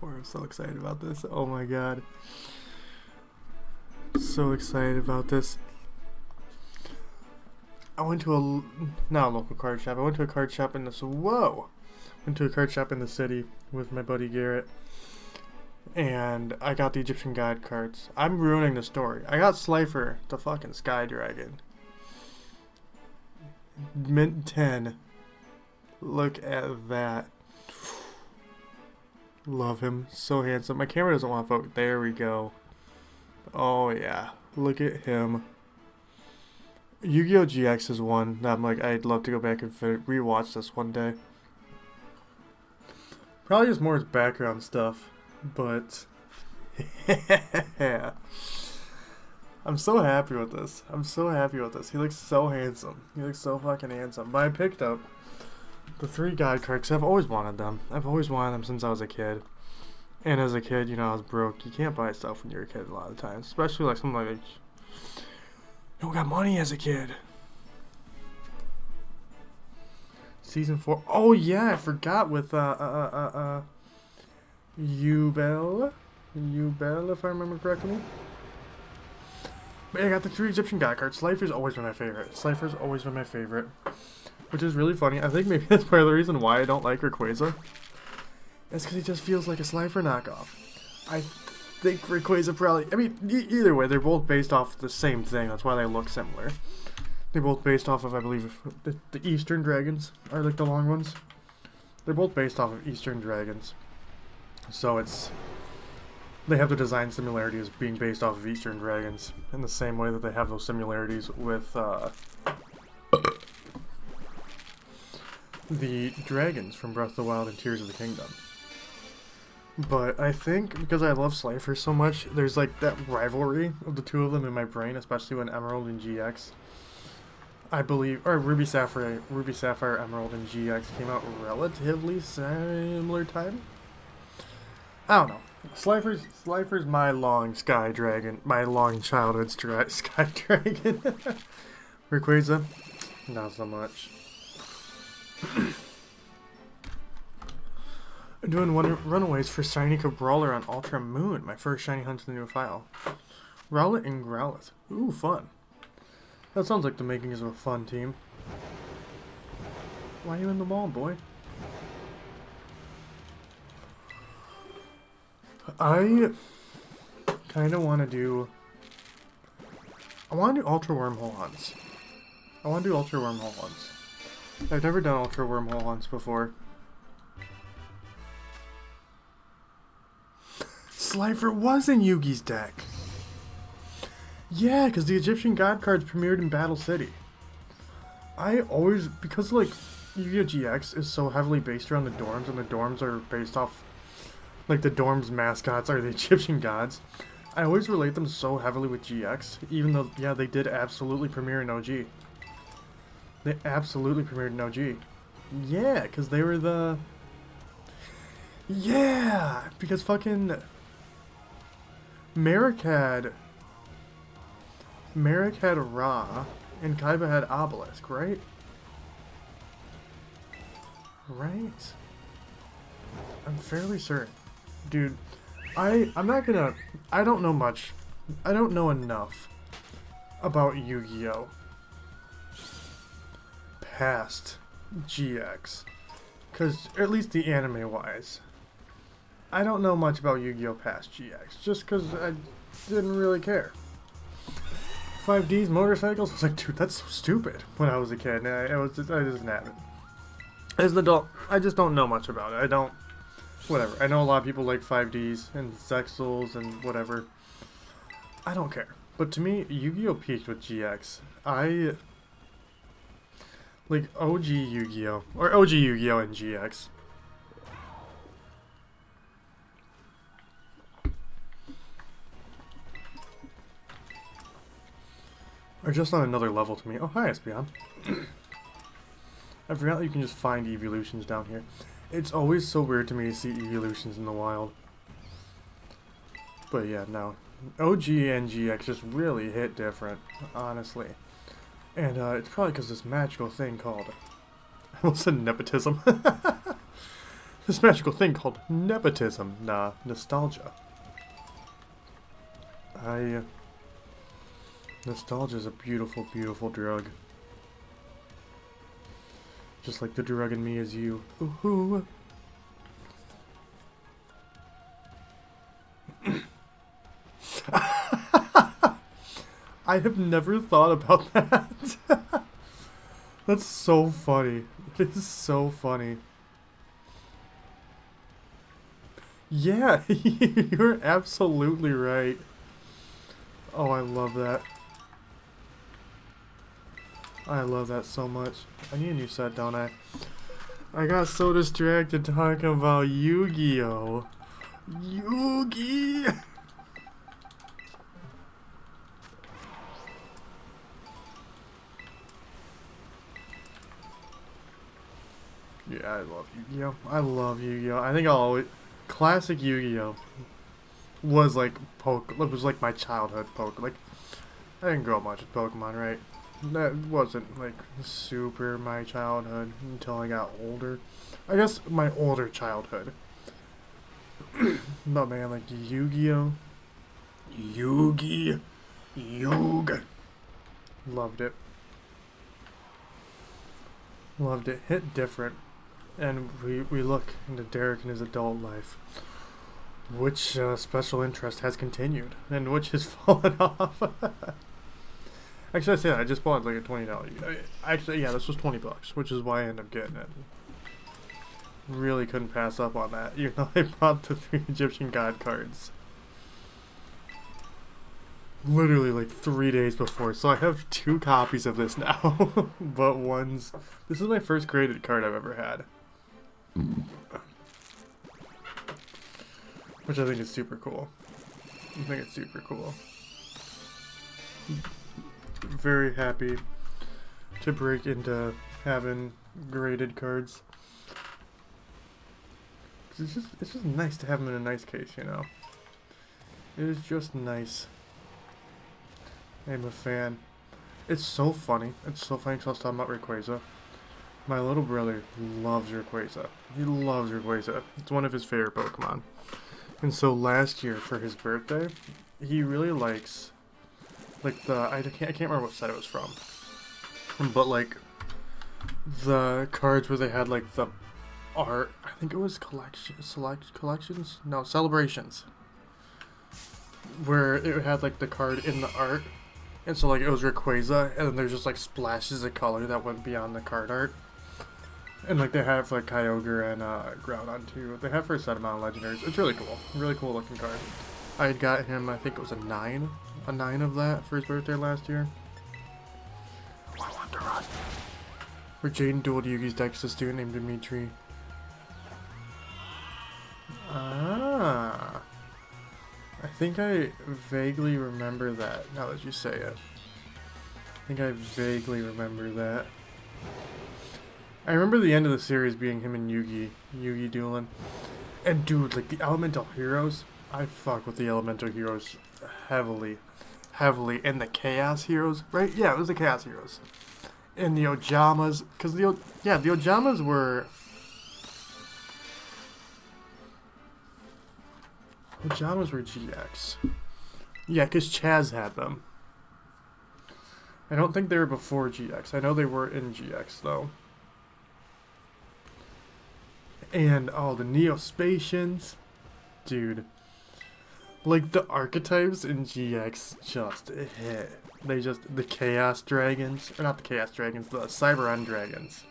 Speaker 1: I'm so excited about this. Oh my god. So excited about this. I went to a local card shop. I went to a card shop in this. Whoa! Went to a card shop in the city with my buddy Garrett. And I got the Egyptian Guide cards. I'm ruining the story. I got Slifer, the fucking Sky Dragon. Mint 10. Look at that. Love him. So handsome. My camera doesn't want to focus. There we go. Oh, yeah. Look at him. Yu-Gi-Oh! GX is one that I'm like, I'd love to go back and rewatch this one day. Probably just more as background stuff. But... yeah. I'm so happy with this. He looks so handsome. He looks so fucking handsome. But I picked up the 3 guide cards. I've always wanted them. I've always wanted them since I was a kid. And as a kid, you know, I was broke. You can't buy stuff when you're a kid a lot of times. Especially like something like, you don't got money as a kid. Season 4. Oh yeah, I forgot with Yubel, if I remember correctly. But yeah, I got the 3 Egyptian guide cards. Slifer's always been my favorite. Which is really funny. I think maybe that's part of the reason why I don't like Rayquaza. It's because he just feels like a Slifer knockoff. I think Rayquaza probably... I mean, either way, they're both based off the same thing. That's why they look similar. They're both based off of, I believe, the Eastern Dragons are like the long ones. They're both based off of Eastern Dragons. So it's... They have the design similarities being based off of Eastern Dragons. In the same way that they have those similarities with, the dragons from Breath of the Wild and Tears of the Kingdom. But I think because I love Slifer so much, there's like that rivalry of the two of them in my brain, especially when Emerald and GX. I believe, or Ruby Sapphire Emerald, and GX came out relatively similar time. I don't know. Slifer's my long sky dragon, my long childhood sky dragon. Rayquaza, not so much. I'm doing runaways for Shiny Brawler on Ultra Moon, my first shiny hunt in the new file. Rowlet and Growlithe. Ooh, fun. That sounds like the makings of a fun team. Why are you in the mall, boy? I kind of want to do... I want to do Ultra Wormhole hunts. I've never done Ultra Wormhole hunts before. Slifer was in Yugi's deck. Yeah, because the Egyptian God cards premiered in Battle City. I always... Because, like, Yu-Gi-Oh! GX is so heavily based around the dorms, and the dorms are based off... Like, the dorms' mascots are the Egyptian gods. I always relate them so heavily with GX, even though, yeah, they did absolutely premiere in OG. They absolutely premiered in OG. Yeah, because they were the... Yeah! Because fucking... Merrick had Ra, and Kaiba had Obelisk, right? Right? I'm fairly certain. Dude, I'm not gonna... I don't know much. I don't know enough about Yu-Gi-Oh! Past GX. Because, at least the anime-wise. I don't know much about Yu-Gi-Oh! Past GX, just because I didn't really care. 5D's motorcycles? I was like, dude, that's so stupid when I was a kid. I just didn't have it. As an adult, I just don't know much about it. Whatever. I know a lot of people like 5Ds and Zexals and whatever. I don't care. But to me, Yu-Gi-Oh! Peaked with GX. Like, OG Yu-Gi-Oh! Or OG Yu-Gi-Oh! and GX. Are just on another level to me. Oh, hi, Espeon. I forgot that you can just find evolutions down here. It's always so weird to me to see evolutions in the wild. But yeah, no. OG and GX just really hit different, honestly. And it's probably because this magical thing called... I almost said nepotism. This magical thing called nepotism. Nah, nostalgia. Nostalgia is a beautiful, beautiful drug. Just like the drug in me is you. Ooh. I have never thought about that. That's so funny. It is so funny. Yeah, you're absolutely right. Oh, I love that. I love that so much. I need a new set, don't I? I got so distracted talking about Yu-Gi-Oh! Yu-Gi! Yeah, I love Yu-Gi-Oh! I love Yu-Gi-Oh! I think I'll always... Classic Yu-Gi-Oh! Was like my childhood Pokemon. Like, I didn't grow up much with Pokemon, right? That wasn't like super my childhood until I got older. I guess my older childhood. But man, like Yu-Gi-Oh! Yug. Loved it. Loved it. Hit different. And we look into Derek in his adult life. Which special interest has continued, and which has fallen off. Actually, I say that, I just bought like a $20. Actually, yeah, this was $20, which is why I ended up getting it. Really couldn't pass up on that, even though I bought the 3 Egyptian God cards. Literally like 3 days before, so I have 2 copies of this now. But this is my first graded card I've ever had. Which I think is super cool. I think it's super cool. Very happy to break into having graded cards. It's just nice to have them in a nice case, you know. It is just nice. I'm a fan. It's so funny. It's so funny because I was talking about Rayquaza. My little brother loves Rayquaza. He loves Rayquaza. It's one of his favorite Pokemon. And so last year for his birthday, he really likes, like I can't remember what set it was from, but like the cards where they had like the art. I think it was collections. No, celebrations. Where it had like the card in the art, and so like it was Rayquaza, and then there's just like splashes of color that went beyond the card art. And like they have like Kyogre and Groudon too. They have for a set amount of legendaries. It's really cool looking card. I had got him, I think it was a 9 of that for his birthday last year. I want to run. Where Jaden dueled Yugi's deck is a student named Dimitri. Ah, I think I vaguely remember that. Now that you say it, I think I vaguely remember that. I remember the end of the series being him and Yugi dueling. And dude, like the elemental heroes, I fuck with the elemental heroes heavily. And the chaos heroes, right? Yeah, it was the chaos heroes. And the Ojamas, because the Ojamas were... Ojamas were GX. Yeah, because Chaz had them. I don't think they were before GX. I know they were in GX, though. And all the Neospatians, dude, like the archetypes in GX just hit. The Chaos Dragons, or not the Chaos Dragons, the Cyber End Dragons.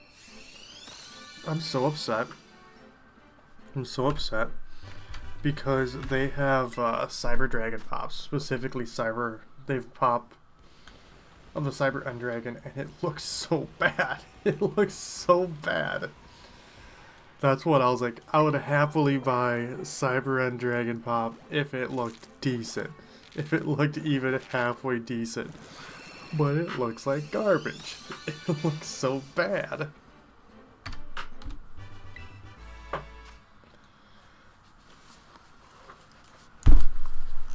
Speaker 1: I'm so upset because they have Cyber Dragon pops, specifically they've pop of the Cyber End Dragon, and it looks so bad. It looks so bad. That's what I was like, I would happily buy Cyber End Dragon Pop if it looked decent. If it looked even halfway decent. But it looks like garbage. It looks so bad.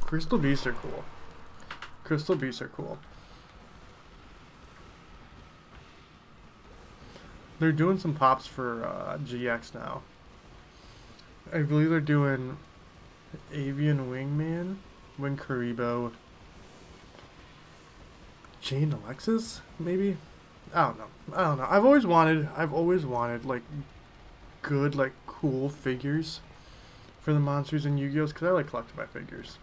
Speaker 1: Crystal Beasts are cool. Crystal Beasts are cool. They're doing some pops for GX now. I believe they're doing Avian Wingman, Winkaribo, Jane Alexis, maybe? I don't know. I've always wanted like good, like cool figures for the monsters and Yu-Gi-Ohs, because I like collecting my figures.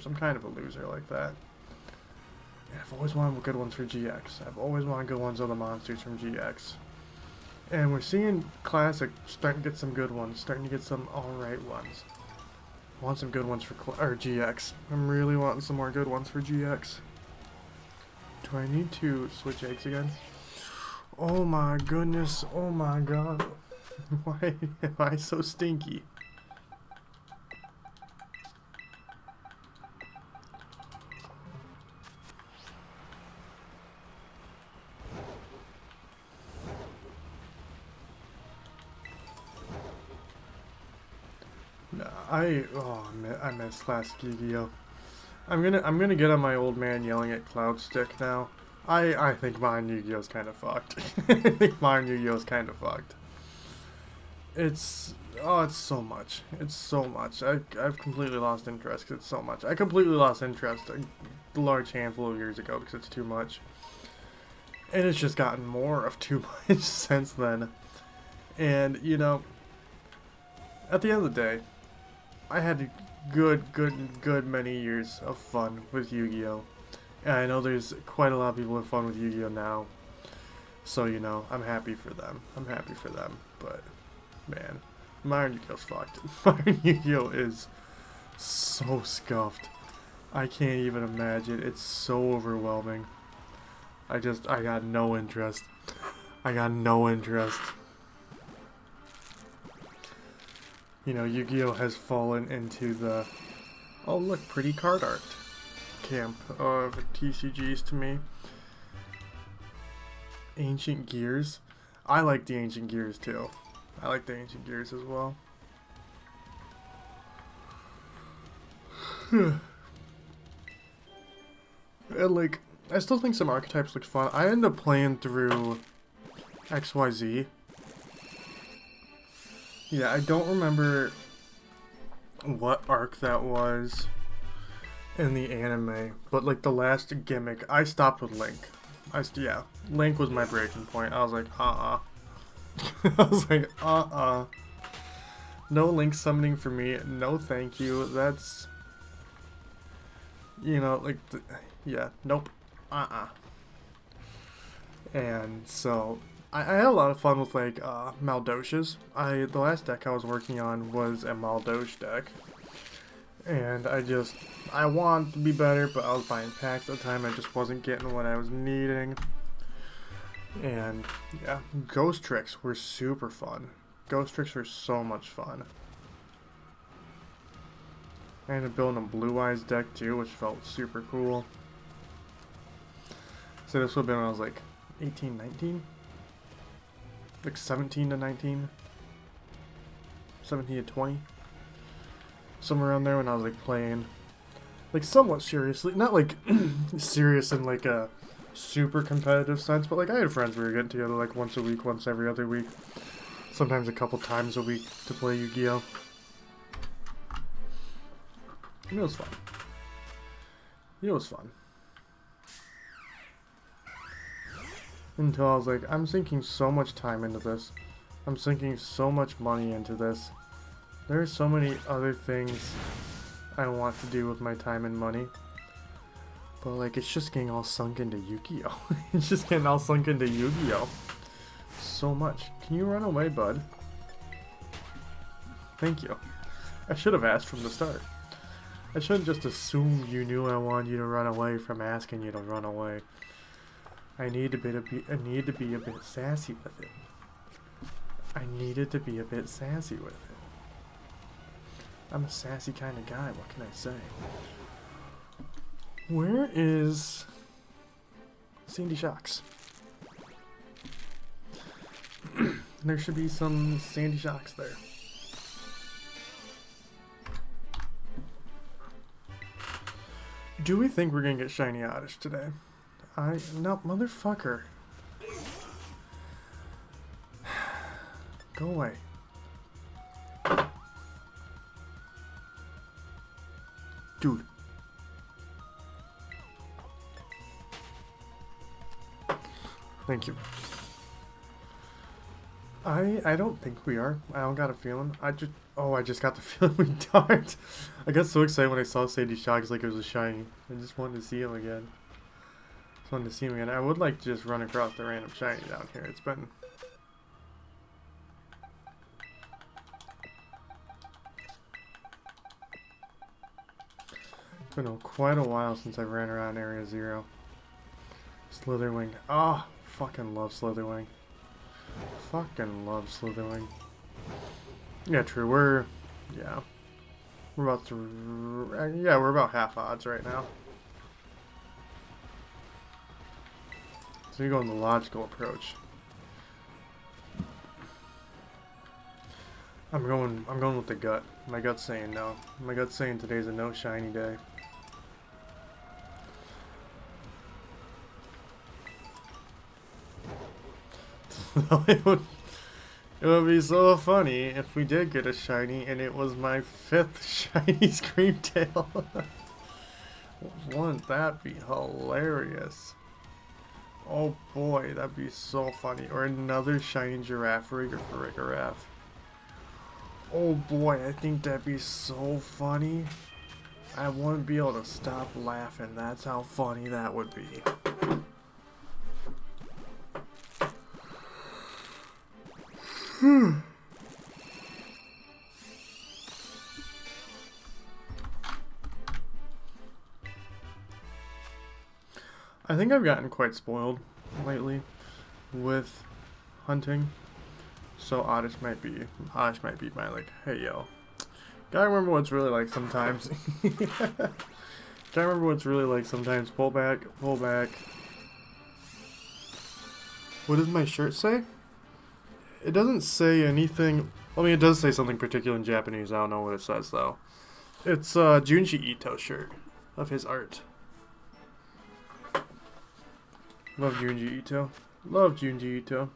Speaker 1: I'm kind of a loser like that. And I've always wanted good ones for GX. I've always wanted good ones on the monsters from GX. And we're seeing Classic starting to get some good ones, starting to get some alright ones. I want some good ones for GX. I'm really wanting some more good ones for GX. Do I need to switch eggs again? Oh my goodness, oh my god. Why am I so stinky? I miss classic Yu-Gi-Oh. I'm gonna get on my old man yelling at Cloud Stick now. I think modern Yu-Gi-Oh's kind of fucked. I think modern Yu-Gi-Oh's kind of fucked. It's so much. It's so much. I've completely lost interest because it's so much. I completely lost interest a large handful of years ago because it's too much. And it's just gotten more of too much since then. And, you know, at the end of the day, I had a good many years of fun with Yu-Gi-Oh! And I know there's quite a lot of people have fun with Yu-Gi-Oh! Now. So, you know, I'm happy for them. But, man, modern Yu-Gi-Oh's fucked. Modern Yu-Gi-Oh! Is so scuffed. I can't even imagine. It's so overwhelming. I got no interest. You know, Yu-Gi-Oh! Has fallen into the, oh look, pretty card art camp of TCGs to me. Ancient Gears. I like the Ancient Gears too. I like the Ancient Gears as well. And like, I still think some archetypes look fun. I end up playing through XYZ. Yeah, I don't remember what arc that was in the anime, but like the last gimmick, I stopped with Link. Yeah, Link was my breaking point. I was like, I was like, no Link summoning for me. No, thank you. That's, you know, like, yeah, nope, And so I had a lot of fun with like Maldoshas. The last deck I was working on was a Maldosh deck, and I wanted to be better, but I was buying packs at the time. I just wasn't getting what I was needing. And yeah, Ghost Tricks were super fun. Ghost Tricks were so much fun. I ended up building a Blue Eyes deck too, which felt super cool. So this would have been when I was like 18, 19? Like 17 to 19? 17 to 20? Somewhere around there when I was like playing like somewhat seriously. Not like serious in like a super competitive sense, but like I had friends we were getting together like once a week, once every other week. Sometimes a couple times a week to play Yu-Gi-Oh! It was fun. It was fun. Until I was like, I'm sinking so much time into this. I'm sinking so much money into this. There are so many other things I want to do with my time and money. But like, it's just getting all sunk into Yu-Gi-Oh! It's just getting all sunk into Yu-Gi-Oh! So much. Can you run away, bud? Thank you. I should have asked from the start. I shouldn't just assume you knew I wanted you to run away from asking you to run away. I need to be a bit sassy with it. I needed to be a bit sassy with it. I'm a sassy kind of guy, what can I say? Where is Sandy Shocks? There should be some Sandy Shocks there. Do we think we're gonna get shiny Oddish today? No, motherfucker. Go away. Dude. Thank you. I don't think we are. I don't got a feeling. I just got the feeling we don't. I got so excited when I saw Sandy Shocks like it was a shiny. I just wanted to see him again. Just wanted to see him again. I would like to just run across the random shiny down here. It's been quite a while since I ran around Area 0. Slitherwing. Ah, fucking love Slitherwing. Fucking love Slitherwing. Yeah, true. We're about to. Yeah, we're about half odds right now. So you're going the logical approach. I'm going with the gut. My gut's saying no. My gut's saying today's a no shiny day. It would be so funny if we did get a shiny and it was my 5th shiny Screamtail. Wouldn't that be hilarious? Oh boy, that'd be so funny. Or another shiny Giraffe Rig or Farigiraf. Oh boy, I think that'd be so funny. I wouldn't be able to stop laughing. That's how funny that would be. I think I've gotten quite spoiled lately with hunting, so Oddish might be my like, hey yo, gotta remember what it's really like sometimes. Gotta remember what it's really like sometimes. Pull back, pull back. What does my shirt say? It doesn't say anything. I mean, it does say something particular in Japanese. I don't know what it says, though. It's a Junji Ito shirt of his art. Love Junji Ito. Love Junji Ito.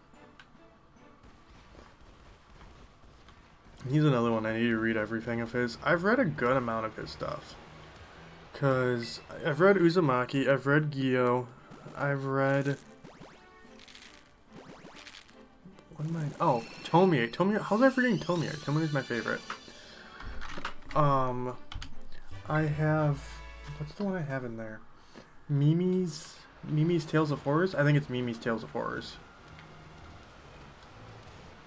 Speaker 1: He's another one I need to read everything of his. I've read a good amount of his stuff. Because I've read Uzumaki, I've read Gyo, I've read... What am I... Oh, Tomie. Tomie. How's I forgetting Tomie? Tomie is my favorite. I have... What's the one I have in there? Mimi's Tales of Horrors? I think it's Mimi's Tales of Horrors.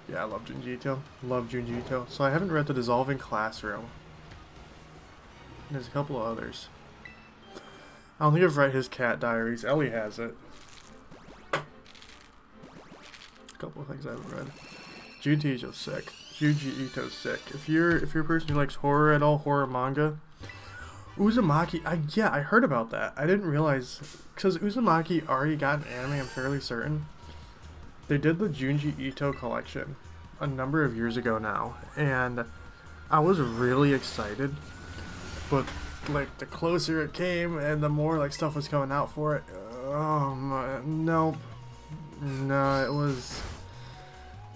Speaker 1: Yeah, I love Junji Ito. Love Junji Ito. So I haven't read The Dissolving Classroom. There's a couple of others. I don't think I've read his Cat Diaries. Ellie has it. A couple of things I haven't read. Junji Ito's sick. Junji Ito's sick. If you're a person who likes horror at all, horror manga, Uzumaki. Yeah, I heard about that. I didn't realize because Uzumaki already got an anime. I'm fairly certain. They did the Junji Ito collection a number of years ago now, and I was really excited. But like the closer it came, and the more like stuff was coming out for it, nope. No, it was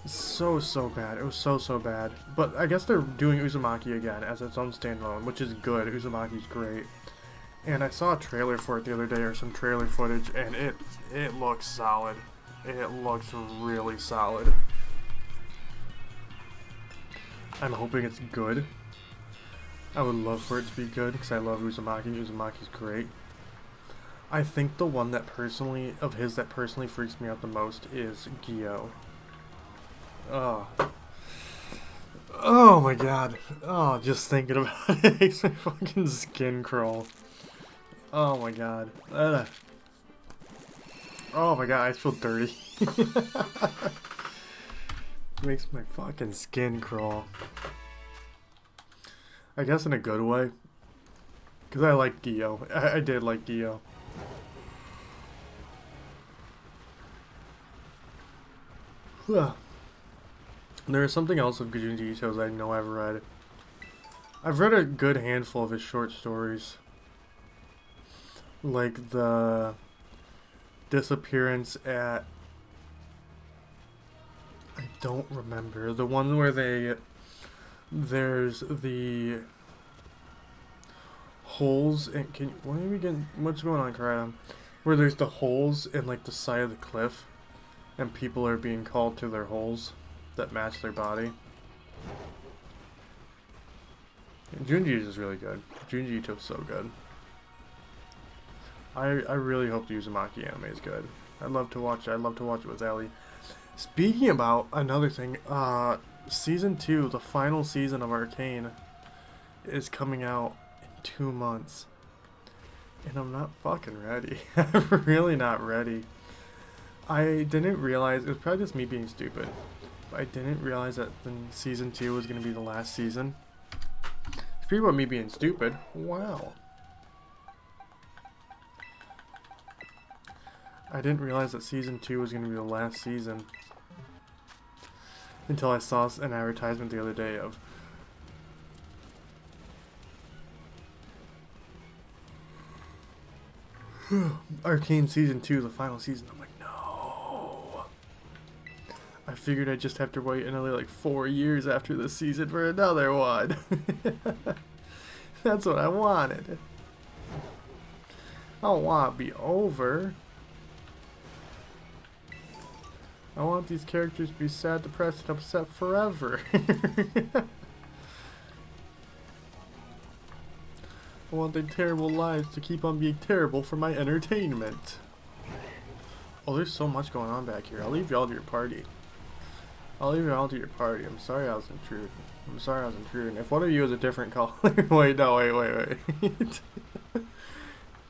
Speaker 1: so bad. It was so bad. But I guess they're doing Uzumaki again as its own standalone, which is good. Uzumaki's great. And I saw a trailer for it the other day, or some trailer footage, and it looks solid. It looks really solid. I'm hoping it's good. I would love for it to be good, because I love Uzumaki. Uzumaki's great. I think the one that personally freaks me out the most is Gyo. Oh my god. Oh, just thinking about it makes my fucking skin crawl. Oh my god. Oh my god, I feel dirty. Makes my fucking skin crawl. I guess in a good way. Because I like Gyo. I did like Gyo. There is something else of Junji Ito's I know I've read. I've read a good handful of his short stories. Like the disappearance at... I don't remember. The one where there's the holes in... What's going on, Karada? Where there's the holes in like the side of the cliff. And people are being called to their holes that match their body. And Junji is really good. Junji Ito's so good. I really hope the Uzumaki anime is good. I'd love to watch it. I'd love to watch it with Ellie. Speaking about another thing, season 2, the final season of Arcane, is coming out in 2 months. And I'm not fucking ready. I'm really not ready. I didn't realize, it was probably just me being stupid, but I didn't realize that season 2 was going to be the last season. Speaking about me being stupid, wow. I didn't realize that season 2 was going to be the last season until I saw an advertisement the other day of Arcane season 2, the final season. I'm like, no. I figured I'd just have to wait another like 4 years after this season for another one. That's what I wanted. I don't want to be over. I want these characters to be sad, depressed, and upset forever. I want their terrible lives to keep on being terrible for my entertainment. Oh, there's so much going on back here. I'll leave y'all to your party. I'm sorry I was intruding. If one of you is a different color... wait.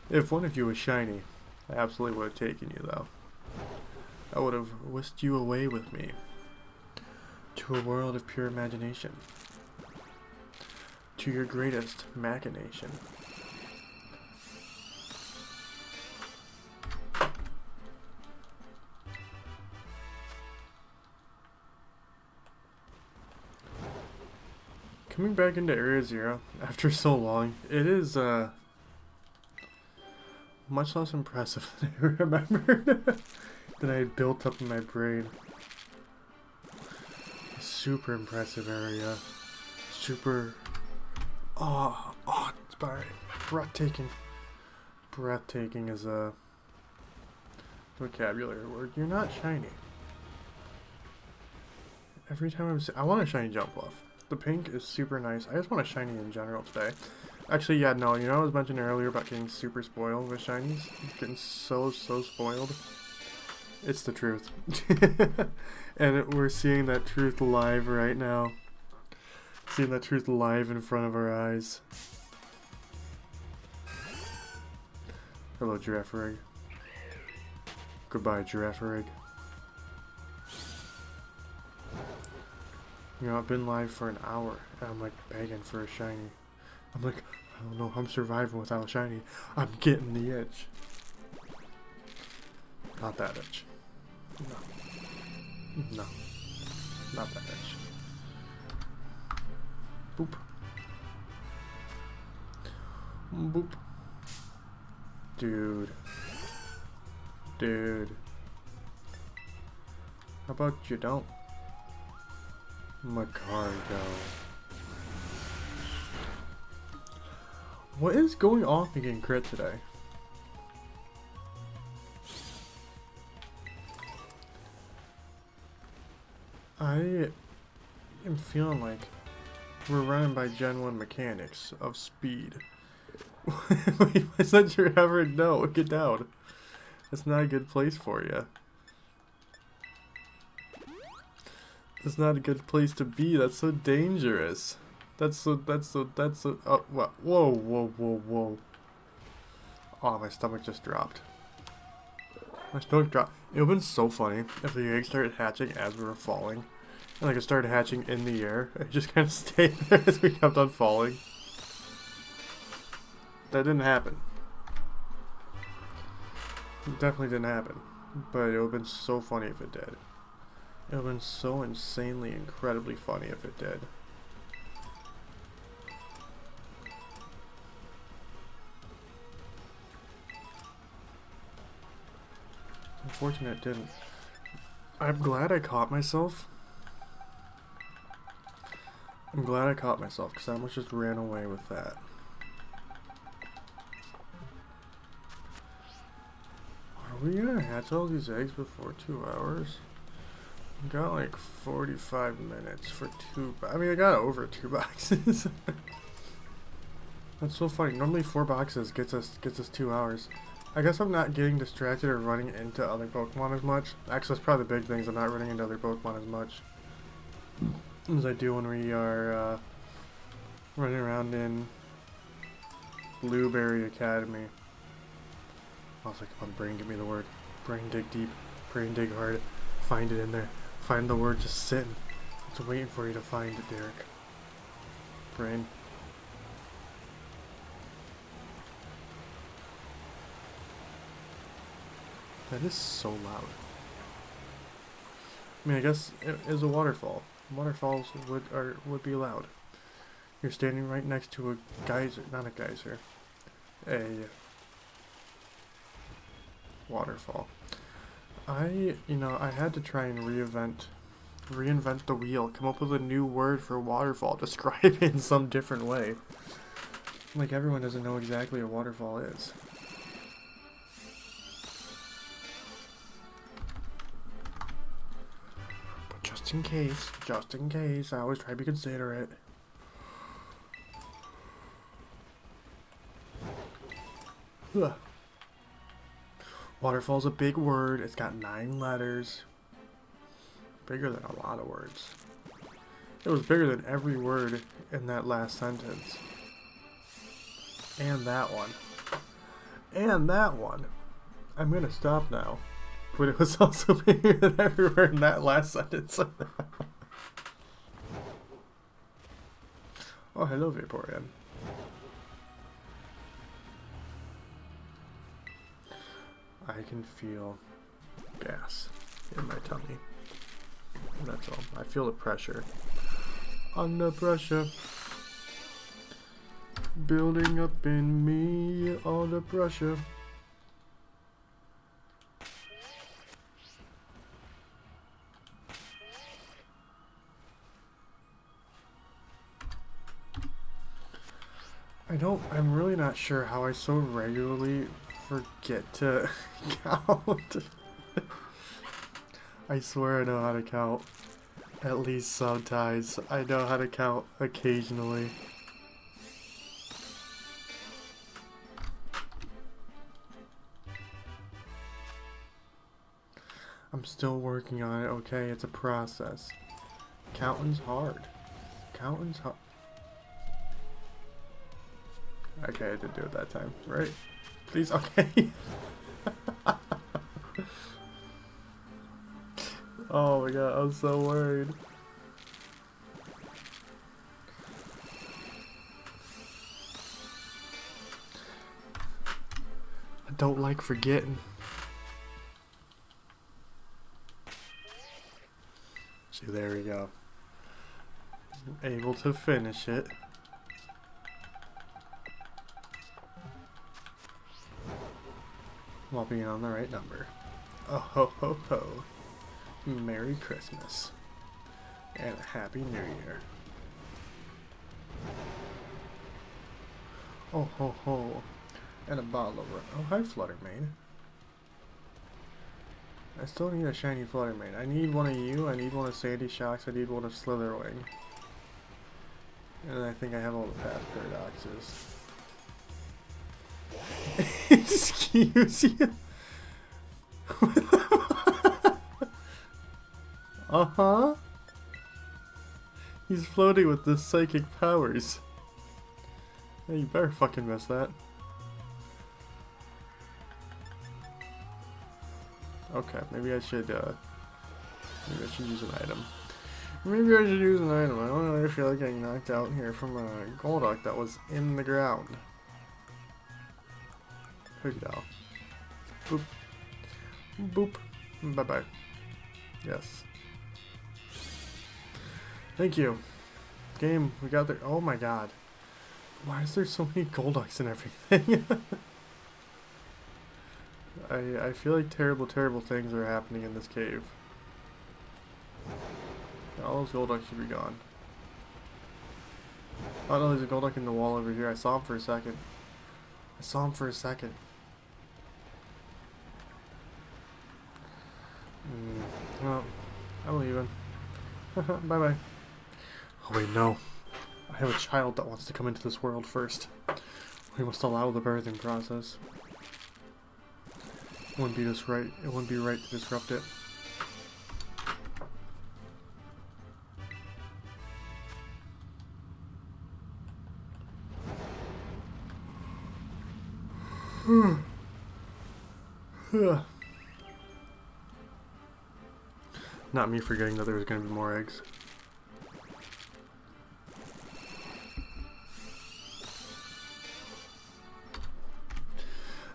Speaker 1: If one of you was shiny, I absolutely would have taken you, though. I would have whisked you away with me to a world of pure imagination, to your greatest machination. coming back into Area Zero after so long, it is much less impressive than I remembered than I had built up in my brain. Super impressive area. Super. Oh, it's breathtaking. Breathtaking is a vocabulary word. You're not shiny. Every time I want a shiny jump off. The pink is super nice. I just want a shiny in general today. Actually, yeah, no, you know I was mentioning earlier about getting super spoiled with shinies? Getting so spoiled. It's the truth. And we're seeing that truth live right now. Seeing that truth live in front of our eyes. Hello, Giraffe Rig. Goodbye, Giraffe Rig. You know, I've been live for an hour, and I'm like begging for a shiny. I'm like, I don't know, I'm surviving without a shiny. I'm getting the itch. Not that itch. No. Not that itch. Boop. Boop. Dude. How about you don't? Macargo. What is going on again crit today? I am feeling like we're running by Gen 1 mechanics of speed. Wait, I said you're ever no, get down. That's not a good place for you. That's not a good place to be. That's so dangerous. That's so, oh, whoa. Oh, my stomach just dropped. My stomach dropped. It would have been so funny if the egg started hatching as we were falling. And like it started hatching in the air. It just kind of stayed there as we kept on falling. That didn't happen. It definitely didn't happen. But it would have been so funny if it did. It would have been so insanely, incredibly funny if it did. Unfortunately, it didn't. I'm glad I caught myself. Because I almost just ran away with that. Are we gonna hatch all these eggs before 2 hours? I got like 45 minutes for I got over 2 boxes. That's so funny. Normally 4 boxes gets us 2 hours. I guess I'm not getting distracted or running into other Pokemon as much. Actually, that's probably the big thing, is I'm not running into other Pokemon as much as I do when we are running around in Blueberry Academy. I was like, come on, brain, give me the word. Brain dig deep. Brain dig hard. Find it in there. Find the word, just sitting. It's waiting for you to find it, Derek. Brain. That is so loud. I mean, I guess it is a waterfall. Waterfalls would be loud. You're standing right next to a geyser, not a geyser, a waterfall. I had to try and reinvent the wheel, come up with a new word for waterfall, describe it in some different way. Like, everyone doesn't know exactly what a waterfall is. But just in case, I always try to be considerate. Ugh. Waterfall's a big word. It's got 9 letters. Bigger than a lot of words. It was bigger than every word in that last sentence. And that one. And that one. I'm gonna stop now. But it was also bigger than every word in that last sentence. Oh, hello, Vaporeon. I can feel gas in my tummy. That's all. I feel the pressure. Under pressure. building up in me all the pressure. I'm really not sure how I so regularly forget to count. I swear I know how to count. At least sometimes. I know how to count occasionally. I'm still working on it, okay? It's a process. Counting's hard. Counting's hard. Okay, I did do it that time, right? Please, okay. Oh my god, I'm so worried. I don't like forgetting. See, there we go. Able to finish it. While being on the right number. Oh ho ho ho. Merry Christmas. And a Happy New Year. Oh ho ho. And a bottle of rum. Oh, hi Fluttermane. I still need a shiny Fluttermane. I need one of you, I need one of Sandy Shocks, I need one of Slitherwing. And I think I have all the past paradoxes. Excuse you? Uh-huh. He's floating with the psychic powers. Hey, you better fucking miss that. Okay, maybe I should use an item. Maybe I should use an item. I don't know if I feel like getting knocked out here from a Golduck that was in the ground. Hoodie doll. Boop. Boop. Bye-bye. Yes. Thank you. Game, we got there. Oh my god. Why is there so many Golducks and everything? I feel like terrible, terrible things are happening in this cave. All those Golducks should be gone. Oh no, there's a Golduck in the wall over here. I saw him for a second. Well, I'm leaving. Bye-bye. Oh wait, no. I have a child that wants to come into this world first. We must allow the birthing process. It wouldn't be right to disrupt it. Not me forgetting that there was going to be more eggs.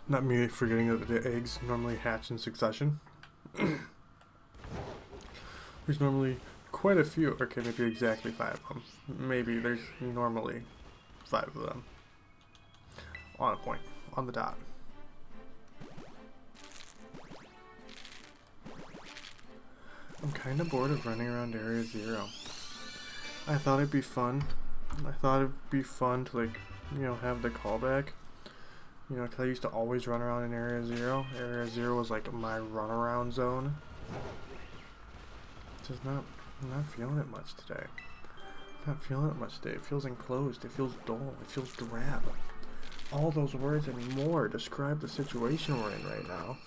Speaker 1: Not me forgetting that the eggs normally hatch in succession. There's normally quite a few. Okay, maybe exactly 5 of them. Maybe there's normally 5 of them. On a point. On the dot. I'm kind of bored of running around Area 0. I thought it'd be fun. To, like, you know, have the callback. You know, because I used to always run around in Area 0. Area 0 was like my runaround zone. I'm not feeling it much today. It feels enclosed. It feels dull. It feels drab. All those words and more describe the situation we're in right now.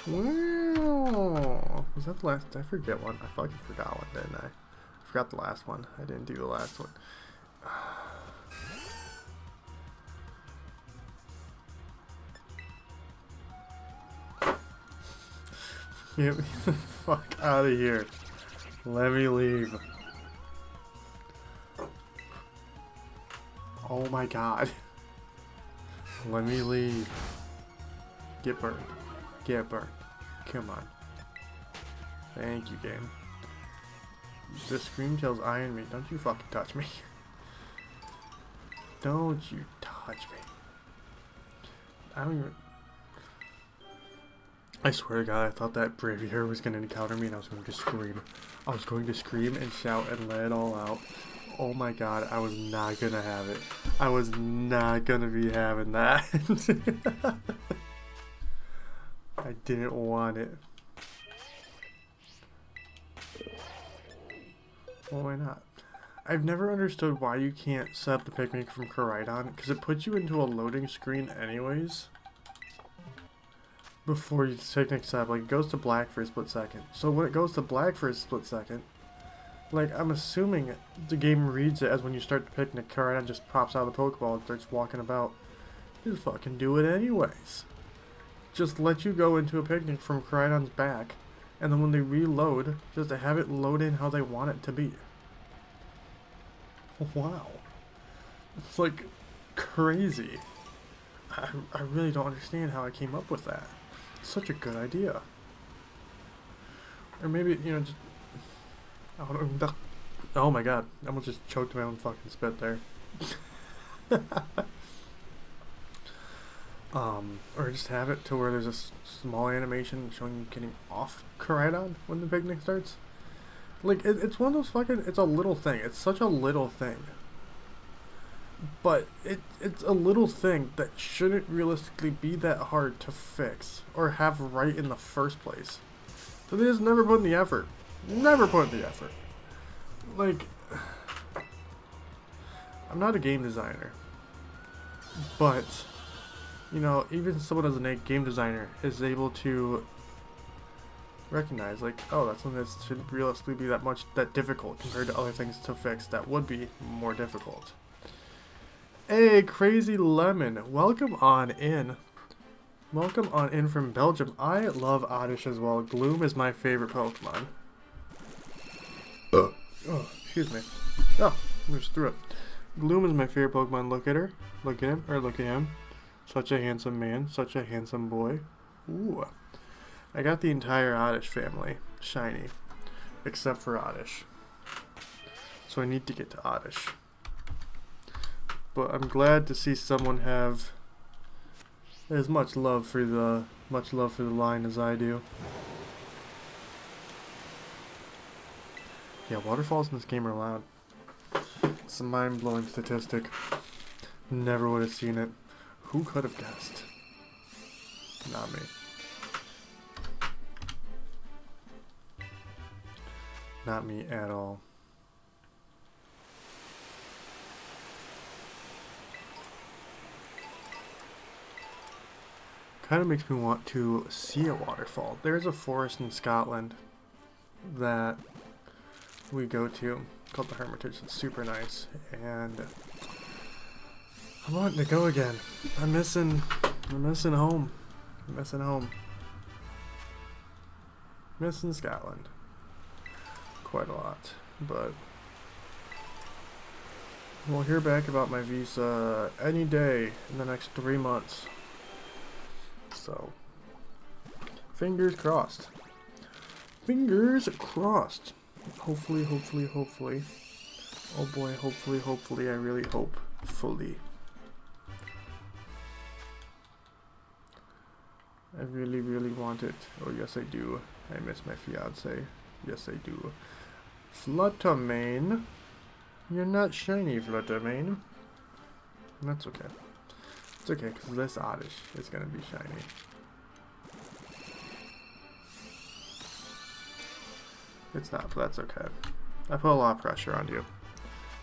Speaker 1: Wow. Was that the last? Did I forget one? I fucking forgot one, didn't I? I forgot the last one. I didn't do the last one. Get me the fuck out of here. Let me leave. Oh my god. Let me leave. Get burned. Get burned. Come on. Thank you, game. The Screamtail's eyeing me. Don't you fucking touch me. Don't you touch me. I don't even... I swear to God, I thought that Bravier was going to encounter me and I was going to scream. I was going to scream and shout and let it all out. Oh my God, I was not going to have it. I was not going to be having that. I didn't want it. Well, why not? I've never understood why you can't set up the picnic from Koraidon, because it puts you into a loading screen anyways. Before you picnic set up, like it goes to black for a split second. So when it goes to black for a split second, like I'm assuming the game reads it as when you start the picnic, Koraidon just pops out of the Pokeball and starts walking about. Just fucking do it anyways. Just let you go into a picnic from Koraidon's back, and then when they reload, just to have it load in how they want it to be. Wow. It's like crazy. I really don't understand how I came up with that. It's such a good idea. Or maybe, you know, just... Oh my God. I almost just choked my own fucking spit there. Or just have it to where there's a small animation showing you getting off Koraidon when the picnic starts. Like, it's one of those fucking... It's a little thing. It's such a little thing. But it's a little thing that shouldn't realistically be that hard to fix or have right in the first place. So they just never put in the effort. Never put in the effort. Like, I'm not a game designer. But, you know, even someone as a game designer is able to recognize, like, oh, that's something that shouldn't realistically be that difficult compared to other things to fix that would be more difficult. Hey, Crazy Lemon, welcome on in. Welcome on in from Belgium. I love Oddish as well. Gloom is my favorite Pokemon. Oh, excuse me. Oh, I just threw it. Gloom is my favorite Pokemon. Look at her. Look at him. Or look at him. Such a handsome man. Such a handsome boy. Ooh. I got the entire Oddish family shiny, except for Oddish. So I need to get to Oddish. But I'm glad to see someone have as much love for the line as I do. Yeah, waterfalls in this game are loud. It's a mind-blowing statistic. Never would have seen it. Who could have guessed? Not me. Not me at all. Kind of makes me want to see a waterfall. There's a forest in Scotland that we go to called the Hermitage. It's super nice, and I'm wanting to go again. I'm missing home. I'm missing home. Missing Scotland quite a lot, but we'll hear back about my visa any day in the next 3 months. So, fingers crossed. Fingers crossed. Hopefully. Oh boy, hopefully, I really hope fully. I really want it. Oh yes I do. I miss my fiance. Yes I do. Fluttermane. You're not shiny, Fluttermane. That's okay. It's okay, because this Oddish is going to be shiny. It's not, but that's okay. I put a lot of pressure on you.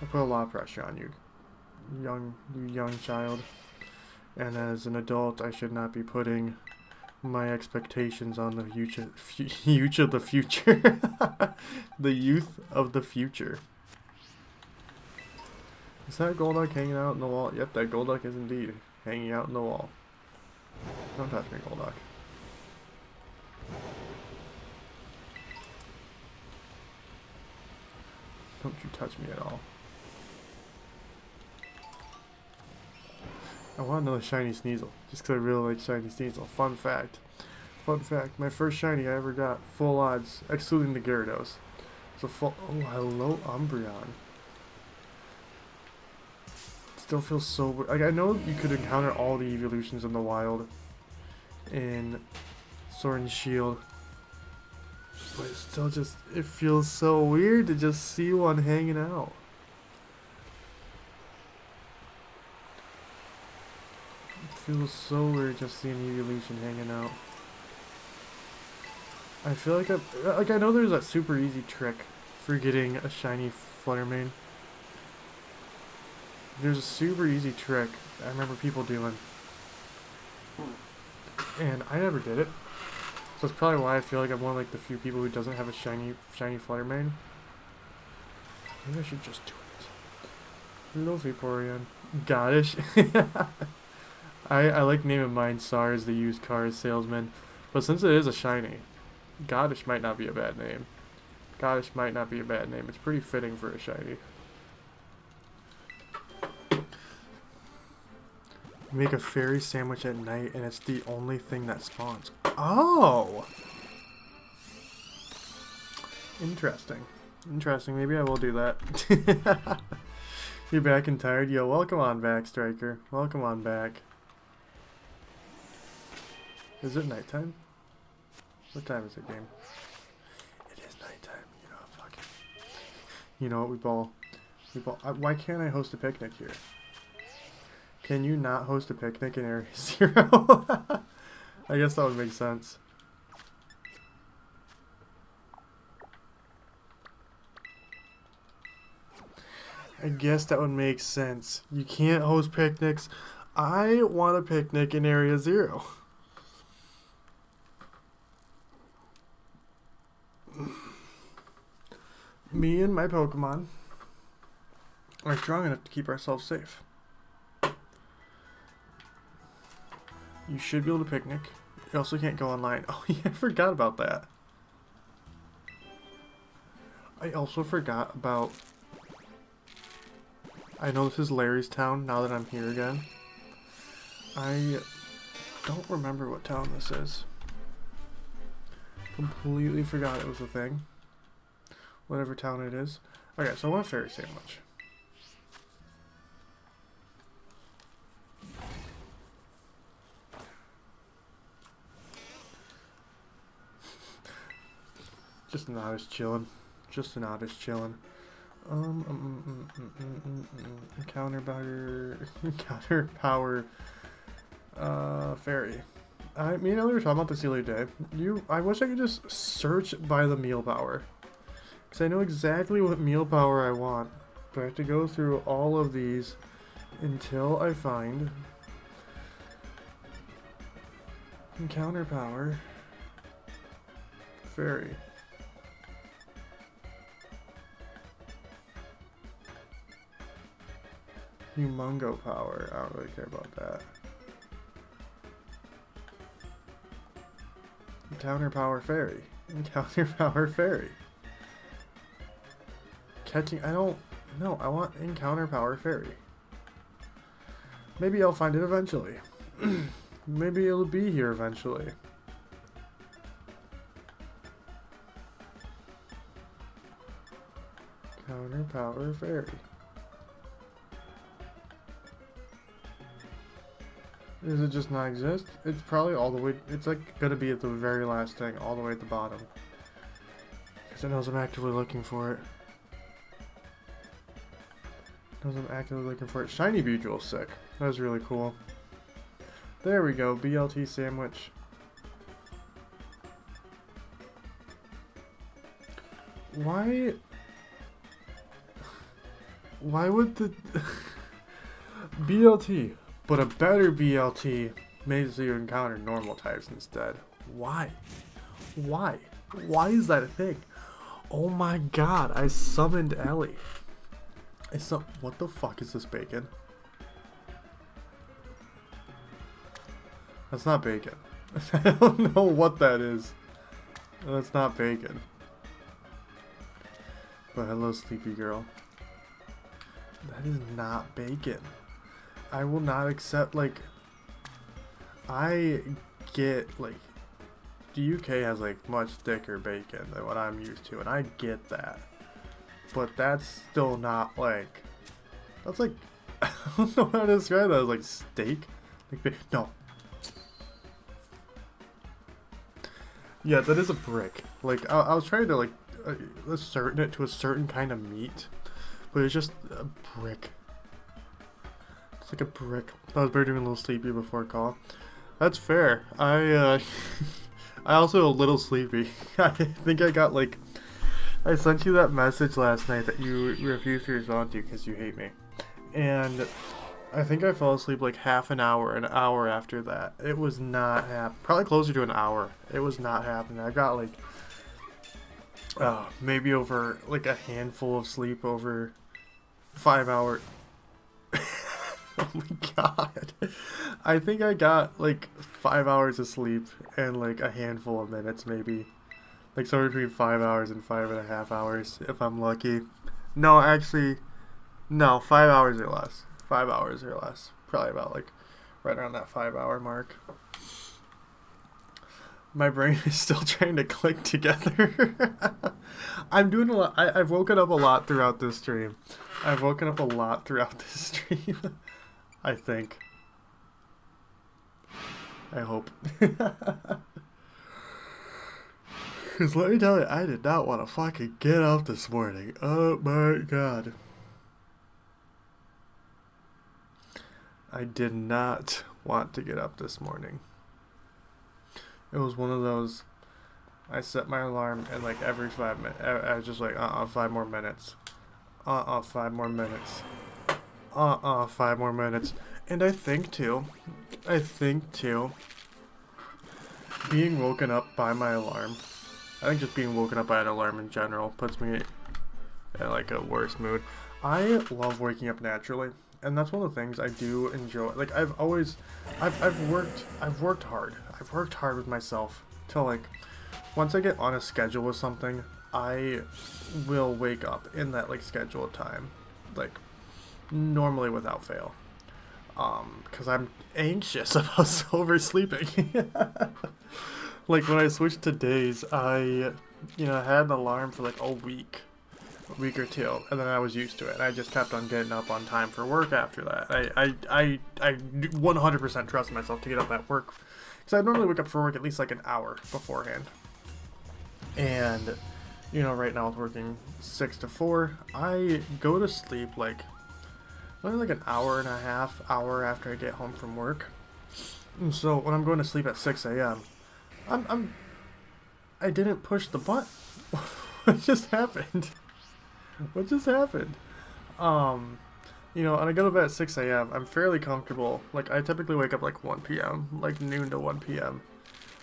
Speaker 1: I put a lot of pressure on you, young child. And as an adult, I should not be putting my expectations on the youth of the future. The youth of the future. Is that Golduck hanging out in the wall? Yep, that Golduck is indeed hanging out in the wall. Don't touch me, Golduck. Don't you touch me at all. I want another shiny Sneasel, just because I really like shiny Sneasel. Fun fact, my first shiny I ever got, full odds, excluding the Gyarados. So full, oh hello Umbreon. It's still feels so weird. Like, I know you could encounter all the evolutions in the wild in Sword and Shield, but it still just, it feels so weird to just see one hanging out. It feels so weird just seeing evolution hanging out. I feel like I know there's that super easy trick for getting a shiny Fluttermane. There's a super easy trick I remember people doing, and I never did it. So that's probably why I feel like I'm one of like the few people who doesn't have a shiny Fluttermane. Maybe I should just do it. Hello, Vaporeon. Oddish. I like naming mine Sar as the used car salesman, but since it is a shiny, Oddish might not be a bad name. Oddish might not be a bad name. It's pretty fitting for a shiny. Make a fairy sandwich at night and it's the only thing that spawns. Oh! Interesting. Interesting. Maybe I will do that. You're back and tired? Yo, welcome on back, Striker. Welcome on back. Is it nighttime? What time is it, game? It is nighttime. You know, fuck it. You know what, we ball. Why can't I host a picnic here? Can you not host a picnic in Area 0? I guess that would make sense. I guess that would make sense. You can't host picnics. I want a picnic in Area 0. Me and my Pokemon are strong enough to keep ourselves safe. You should be able to picnic. You also can't go online. Oh yeah, I forgot about that. I also forgot about... I know this is Larry's town now that I'm here again. I don't remember what town this is. Completely forgot it was a thing. Whatever town it is. Okay, so I want a fairy sandwich. Just an Oddish chillin'. Just an Oddish chillin'. Encounter power fairy. Me and Ellie were talking about this the other day. I wish I could just search by the meal power. Because I know exactly what meal power I want. But I have to go through all of these until I find encounter power fairy. Humongo power. I don't really care about that. Encounter power fairy. Encounter power fairy. Catching. I don't. No, I want encounter power fairy. Maybe I'll find it eventually. Maybe it'll be here eventually. Encounter power fairy. Does it just not exist? It's probably all the way, it's like gonna be at the very last thing, all the way at the bottom. Because it knows I'm actively looking for it. Knows I'm actively looking for it. Shiny Bugle, sick. That was really cool. There we go, BLT sandwich. Why would the BLT? But a better BLT makes you encounter normal types instead. Why? Why? Why is that a thing? Oh my god, I summoned Ellie. What the fuck is this, bacon? That's not bacon. I don't know what that is. That's not bacon. But hello, sleepy girl. That is not bacon. I will not accept, like, I get, like, the UK has, like, much thicker bacon than what I'm used to, and I get that. But that's still not, like, that's like, don't know how to describe that. It's like steak. Like, no. Yeah, that is a brick. Like, I was trying to, like, ascertain it to a certain kind of meat. But it's just a brick. It's like a brick. I was being a little sleepy before call. That's fair. I also a little sleepy. I think I got, like... I sent you that message last night that you refused to respond to because you hate me. And I think I fell asleep like an hour after that. It was not happening. Probably closer to an hour. It was not happening. I got like maybe over like a handful of sleep over 5 hours. Oh my god. I think I got like 5 hours of sleep and like a handful of minutes maybe. Like somewhere between 5 hours and 5.5 hours if I'm lucky. No, actually, no, 5 hours or less. 5 hours or less. Probably about like right around that 5 hour mark. My brain is still trying to click together. I'm doing a lot. I've woken up a lot throughout this stream. I think. I hope. Because let me tell you, I did not want to fucking get up this morning. Oh my god. I did not want to get up this morning. It was one of those, I set my alarm and like every 5 minutes, I was just like, 5 more minutes. 5 more minutes. 5 more minutes. And I think too, being woken up by my alarm, I think just being woken up by an alarm in general puts me in like a worse mood. I love waking up naturally, and that's one of the things I do enjoy. Like I've worked hard. I've worked hard with myself to like, once I get on a schedule with something, I will wake up in that like scheduled time, like normally without fail. Because I'm anxious about oversleeping. Like when I switched to days, I, had an alarm for like a week or two, and then I was used to it. And I just kept on getting up on time for work after that. I 100% trust myself to get up at work, because I normally wake up for work at least like an hour beforehand. And, right now with working 6 to 4, I go to sleep like only like an hour and a half, hour after I get home from work. And so when I'm going to sleep at 6 a.m., I didn't push the button. What just happened? And I go to bed at 6 a.m. I'm fairly comfortable. Like, I typically wake up like 1 p.m., like noon to 1 p.m.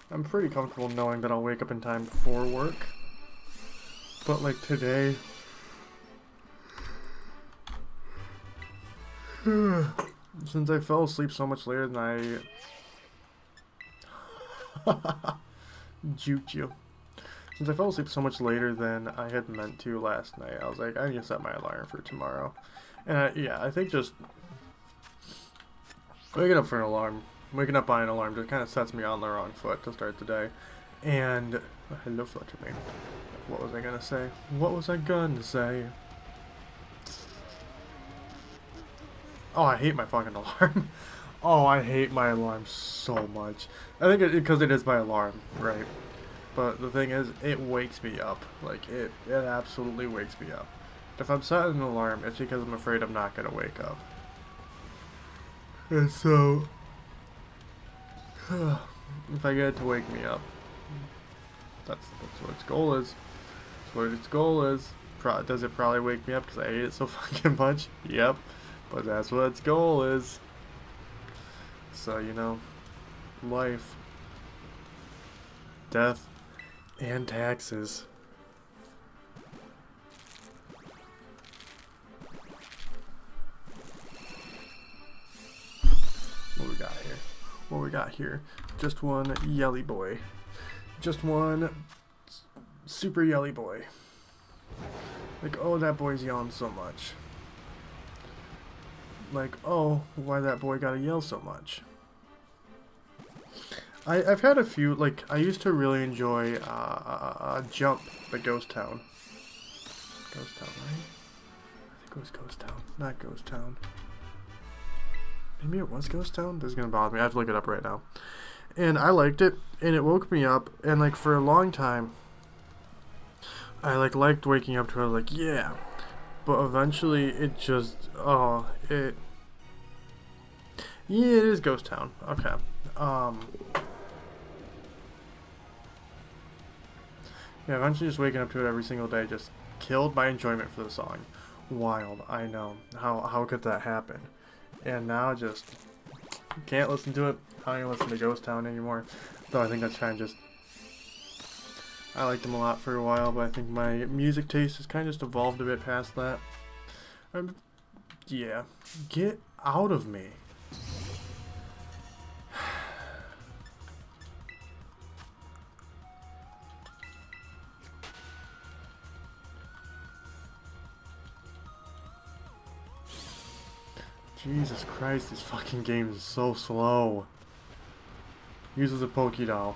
Speaker 1: I'm pretty comfortable knowing that I'll wake up in time for work. But like today, since I fell asleep so much later than I juked you. Since I fell asleep so much later than I had meant to last night, I was like, I need to set my alarm for tomorrow. And I think just waking up by an alarm just kind of sets me on the wrong foot to start the day. And hello, Fletcherman. What was I gonna say? Oh, I hate my fucking alarm. Oh, I hate my alarm so much. I think because it is my alarm, right? But the thing is, it wakes me up. Like, it absolutely wakes me up. If I'm setting an alarm, it's because I'm afraid I'm not gonna wake up. And so, if I get it to wake me up, that's what its goal is. That's what its goal is. Does it probably wake me up because I hate it so fucking much? Yep. But that's what its goal is. So, life, death, and taxes. What we got here? Just one yelly boy. Just one super yelly boy. Like, oh, that boy's yelling so much. Like, oh, why that boy gotta yell so much? I've had a few, like, I used to really enjoy Jump, the Ghost Town. Ghost Town, right? I think it was Ghost Town, not Ghost Town. Maybe it was Ghost Town? This is gonna bother me. I have to look it up right now. And I liked it, and it woke me up, and like for a long time, I like liked waking up to it. I was like, yeah. But eventually, it just, yeah, it is Ghost Town. Okay. Yeah, eventually just waking up to it every single day just killed my enjoyment for the song. Wild, I know. How could that happen? And now just can't listen to it. I don't even listen to Ghost Town anymore. Though I think that's kind of just... I liked them a lot for a while, but I think my music taste has kind of just evolved a bit past that. Yeah. Get out of me. Jesus Christ, this fucking game is so slow. Uses a Pokédoll.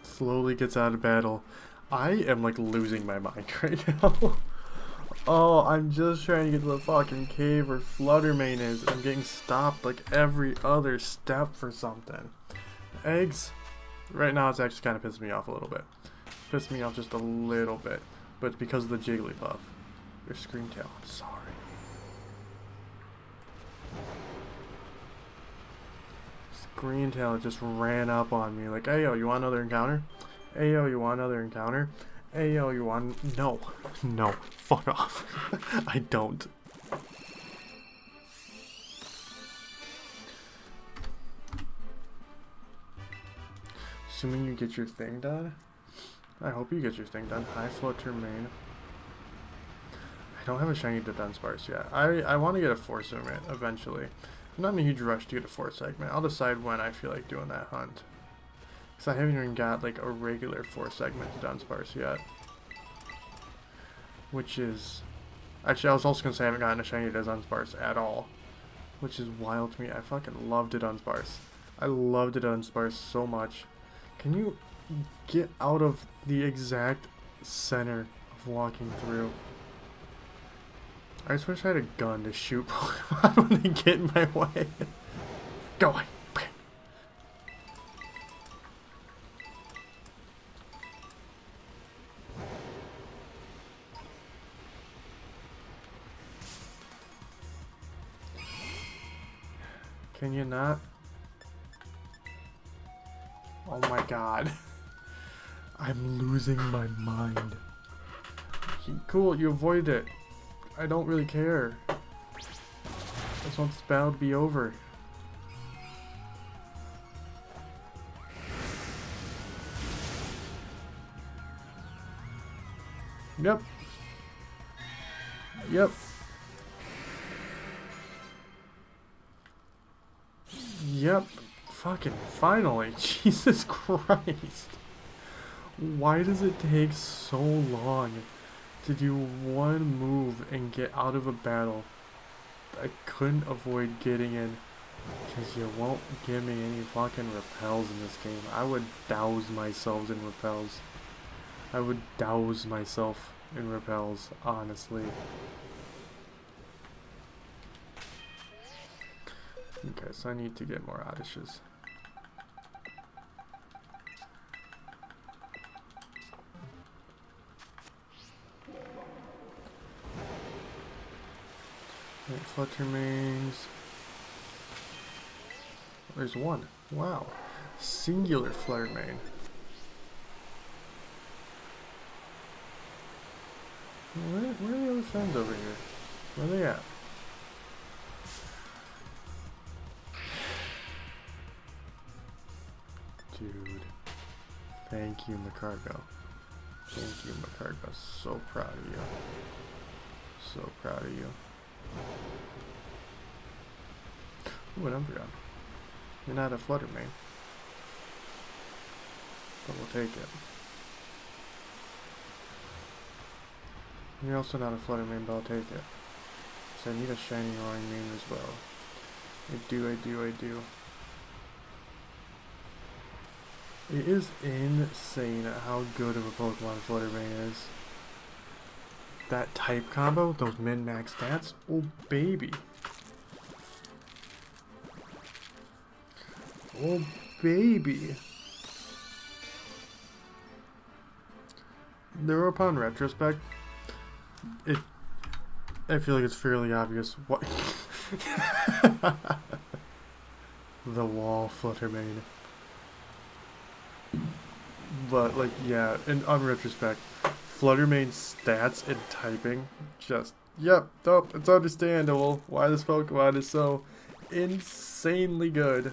Speaker 1: Slowly gets out of battle. I am like losing my mind right now. Oh, I'm just trying to get to the fucking cave where Fluttermane is. I'm getting stopped like every other step for something. Eggs. Right now it's actually kind of pissing me off a little bit. Pissed me off just a little bit. But it's because of the Jigglypuff. Your Screamtail, I'm sorry. Screamtail just ran up on me like, hey yo, you want another encounter? Hey yo, you want another encounter? Hey yo, you want... No. No. Fuck off. I don't. Assuming you get your thing done? I hope you get your thing done. Hi, Fluttermane. I don't have a shiny to Dunsparce yet. I want to get a 4 segment eventually. I'm not in a huge rush to get a 4 segment. I'll decide when I feel like doing that hunt. Because I haven't even got like a regular 4 segment to Dunsparce yet. Which is... Actually, I was also going to say I haven't gotten a shiny to Dunsparce at all. Which is wild to me. I fucking loved it Dunsparce. I loved it Dunsparce so much. Can you get out of the exact center of walking through? I just wish I had a gun to shoot Pokemon when they get in my way. Go away. Can you not? Oh my god. I'm losing my mind. Cool, you avoided it. I don't really care. I just want this battle to be over. Yep. Yep. Yep. Fucking finally. Jesus Christ. Why does it take so long to do one move and get out of a battle? I couldn't avoid getting in because you won't give me any fucking repels in this game. I would douse myself in repels. I would douse myself in repels, honestly. Okay, so I need to get more Oddishes. Fluttermanes. There's one. Wow. Singular Fluttermane. Where are the other friends over here? Where are they at? Dude. Thank you, Macargo. Thank you, Macargo. So proud of you. So proud of you. Ooh, an Umbreon. You're not a Fluttermane. But we'll take it. You're also not a Fluttermane, but I'll take it. So I need a shiny Roaring Mane as well. I do. It is insane how good of a Pokemon Fluttermane is. That type combo, those min-max stats, oh baby. Oh, baby. Though upon retrospect, I feel like it's fairly obvious what the wall Fluttermane. But like, yeah, and on retrospect, Fluttermane's stats and typing just, yep, dope, it's understandable why this Pokemon is so insanely good.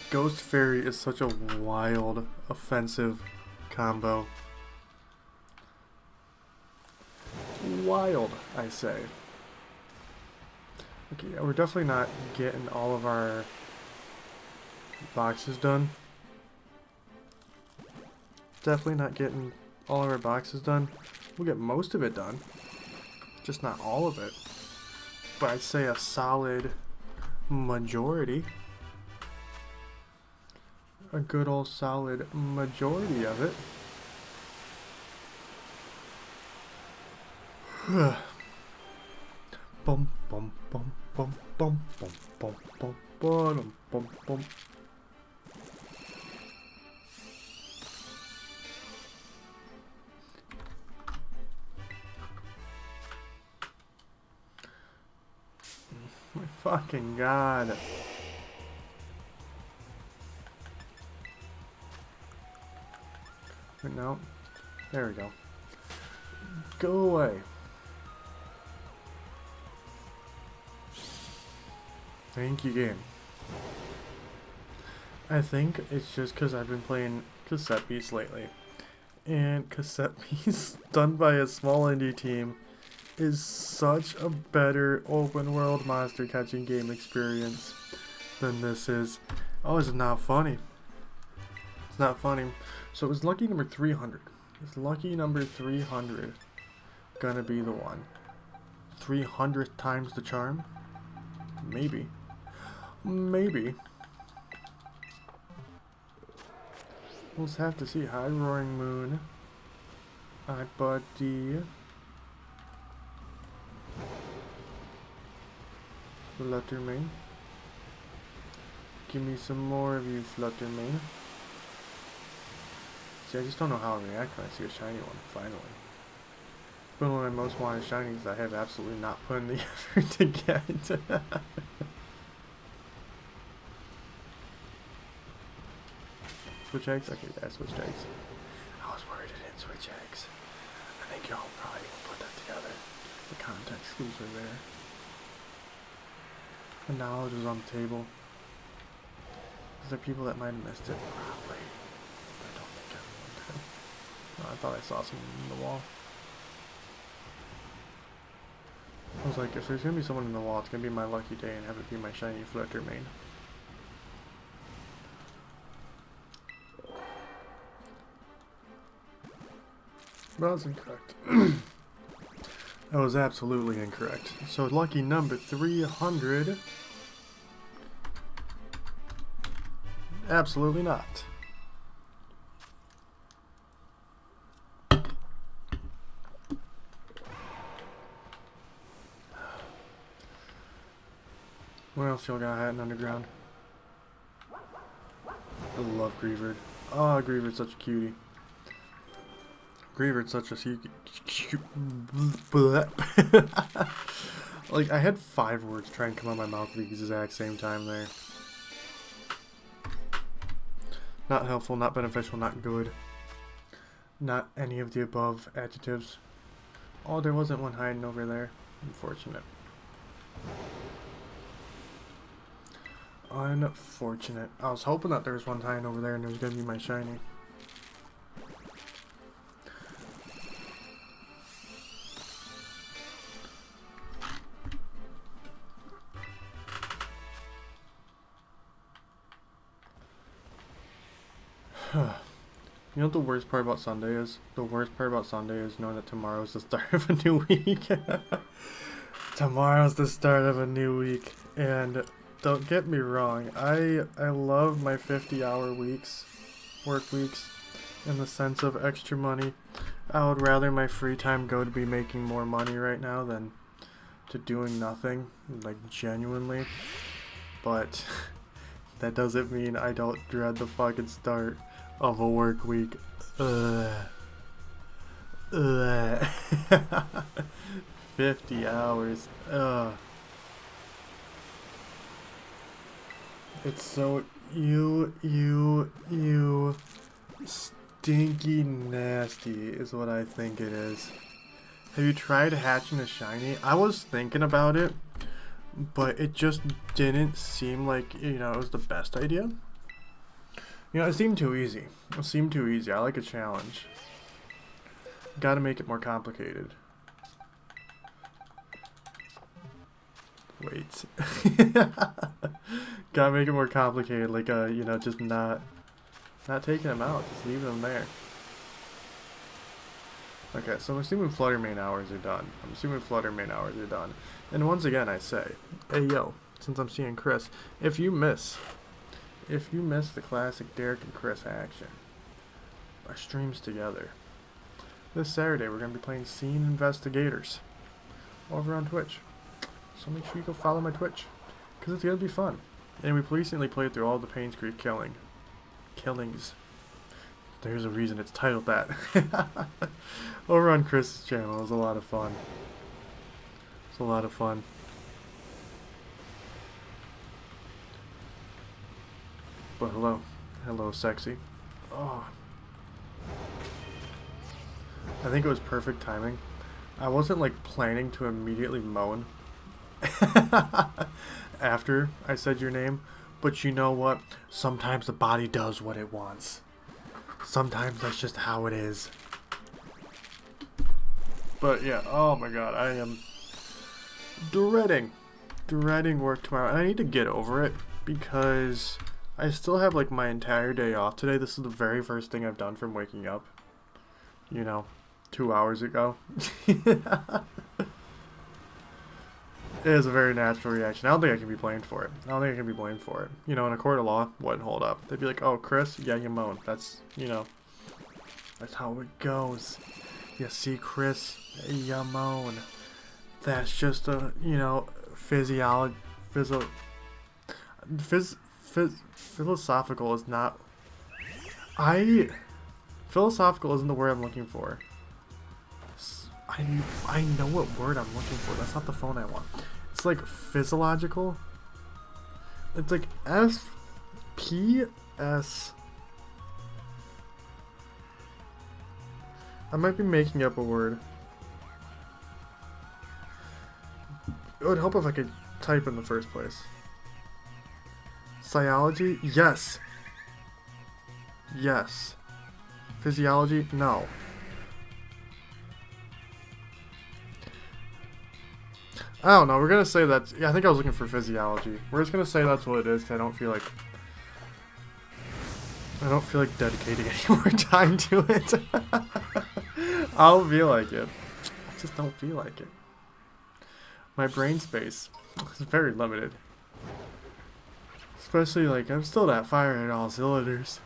Speaker 1: Ghost Fairy is such a wild, offensive combo. Wild, I say. Okay, yeah, we're definitely not getting all of our boxes done. Definitely not getting all of our boxes done. We'll get most of it done, just not all of it. But I'd say a solid majority. A good old solid majority of it. Bum bum bum bum bum bum bum bum bum bum bum. My fucking god. No. There we go. Go away. Thank you, game. I think it's just because I've been playing cassette beats lately. And cassette beats done by a small indie team is such a better open world monster catching game experience than this is. Oh, it's not funny. It's not funny. So it was lucky number 300. Is lucky number 300 gonna be the one? 300th times the charm? Maybe. Maybe. We'll just have to see. Hi, Roaring Moon. Hi, buddy. Fluttermane. Give me some more of you, Fluttermane. See, I just don't know how I react when I see a shiny one, finally. It's been one of my most wanted shinies I have absolutely not put in the effort to get. Switch eggs? Okay, yeah, switch eggs. I was worried it didn't switch eggs. I think y'all probably will put that together. The context clues are there. The knowledge is on the table. Is there people that might have missed it? Probably. I don't think everyone did. No, I thought I saw someone in the wall. I was like, if there's gonna be someone in the wall, it's gonna be my lucky day and have it be my shiny Fluttermane. That was incorrect. That was absolutely incorrect. So lucky number 300. Absolutely not. What else y'all got hiding underground? I love Greavard. Oh, Greavard's such a cutie. Greavard's such a like, I had 5 words try and come out of my mouth at the exact same time there. Not helpful, not beneficial, not good. Not any of the above adjectives. Oh, there wasn't one hiding over there. Unfortunate. Unfortunate. I was hoping that there was one hiding over there and it was going to be my shiny. You know what the worst part about Sunday is? The worst part about Sunday is knowing that tomorrow's the start of a new week. Tomorrow's the start of a new week. And don't get me wrong, I love my 50-hour weeks, work weeks, in the sense of extra money. I would rather my free time go to be making more money right now than to doing nothing, like genuinely. but that doesn't mean I don't dread the fucking start of a work week. Ugh. Ugh. 50 hours. Ugh. It's so you stinky nasty is what I think it is. Have you tried hatching a shiny? I was thinking about it, but it just didn't seem like, you know, it was the best idea. You know, it seemed too easy. It seemed too easy. I like a challenge. Gotta make it more complicated. Wait. Gotta make it more complicated, like, you know, just not taking them out, just leaving them there. Okay, so I'm assuming Flutter main hours are done. And once again, I say, hey yo, since I'm seeing Chris, if you miss the classic Derek and Chris action, our streams together, this Saturday we're going to be playing Scene Investigators over on Twitch. So make sure you go follow my Twitch, because it's going to be fun. And we recently played through all the Paynes Creek killings. There's a reason it's titled that. Over on Chris's channel. It was a lot of fun. It's a lot of fun. But hello. Hello, sexy. Oh. I think it was perfect timing. I wasn't like planning to immediately moan after I said your name. But you know what? Sometimes the body does what it wants. Sometimes that's just how it is. But yeah, oh my god, I am dreading work tomorrow. And I need to get over it because I still have like my entire day off today. This is the very first thing I've done from waking up. You know, 2 hours ago. It is a very natural reaction. I don't think I can be blamed for it. You know, in a court of law, wouldn't hold up. They'd be like, oh, Chris, yeah, you moan. That's, you know, that's how it goes. You see, Chris, you moan. That's just a, you know, philosophical is not... Philosophical isn't the word I'm looking for. I know what word I'm looking for. That's not the phone I want. It's like physiological. It's like FPS. I might be making up a word. It would help if I could type in the first place. Physiology? Yes. Yes. Physiology? No. I don't know, we're gonna say that. Yeah, I think I was looking for physiology. We're just gonna say that's what it is, because I don't feel like dedicating any more time to it. I'll feel like it. I just don't feel like it. My brain space is very limited. Especially, like, I'm still not firing all cylinders.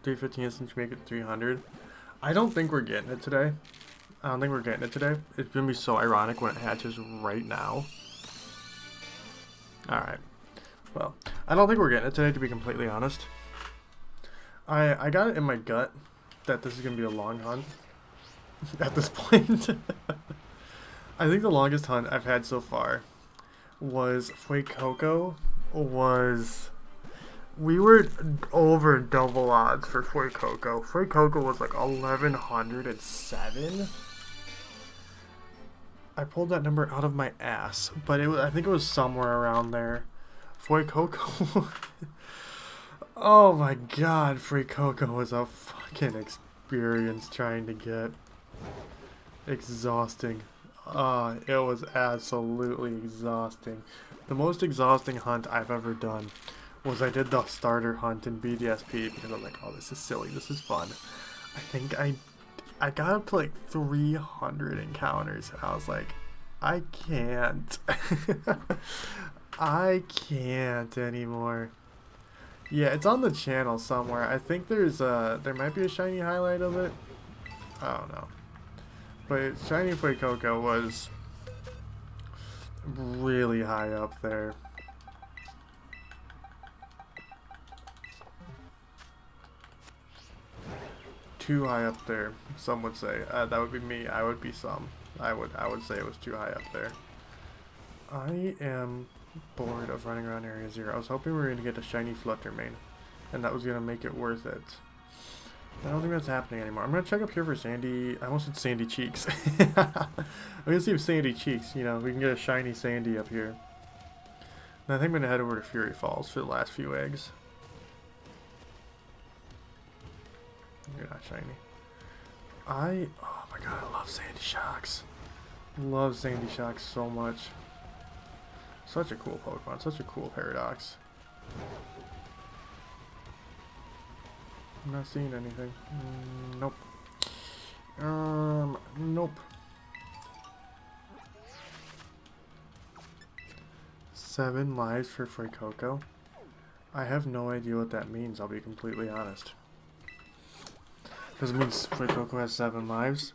Speaker 1: 315 instance make it 300. I don't think we're getting it today. It's gonna be so ironic when it hatches right now. Alright. Well, I don't think we're getting it today, to be completely honest. I got it in my gut that this is gonna be a long hunt. At this point. I think the longest hunt I've had so far was Fuecoco. We were over double odds for Fuecoco. Fuecoco was like 1107. I pulled that number out of my ass, but I think it was somewhere around there. Fuecoco. Oh my god, Fuecoco was a fucking experience trying to get. Exhausting. It was absolutely exhausting. The most exhausting hunt I've ever done was I did the starter hunt in BDSP because I'm like, oh, this is silly, this is fun. I think I got up to like 300 encounters and I was like, I can't. I can't anymore. Yeah, it's on the channel somewhere. I think there might be a shiny highlight of it. I don't know. But Shiny Fuecoco was really high up there. Too high up there, some would say. That would be me. I would be some. I would say it was too high up there. I am bored of running around Area 0. I was hoping we were going to get a shiny Fluttermane, and that was going to make it worth it. I don't think that's happening anymore. I'm going to check up here for Sandy. I almost said Sandy Cheeks. I'm going to see if Sandy Cheeks, you know, we can get a shiny Sandy up here. And I think I'm going to head over to Fury Falls for the last few eggs. You're not shiny. Oh my god, I love Sandy Shocks. Love Sandy Shocks so much. Such a cool Pokemon, such a cool paradox. I'm not seeing anything. Nope. Nope. 7 lives for Fuecoco. I have no idea what that means, I'll be completely honest. Does it mean Fuecoco has 7 lives?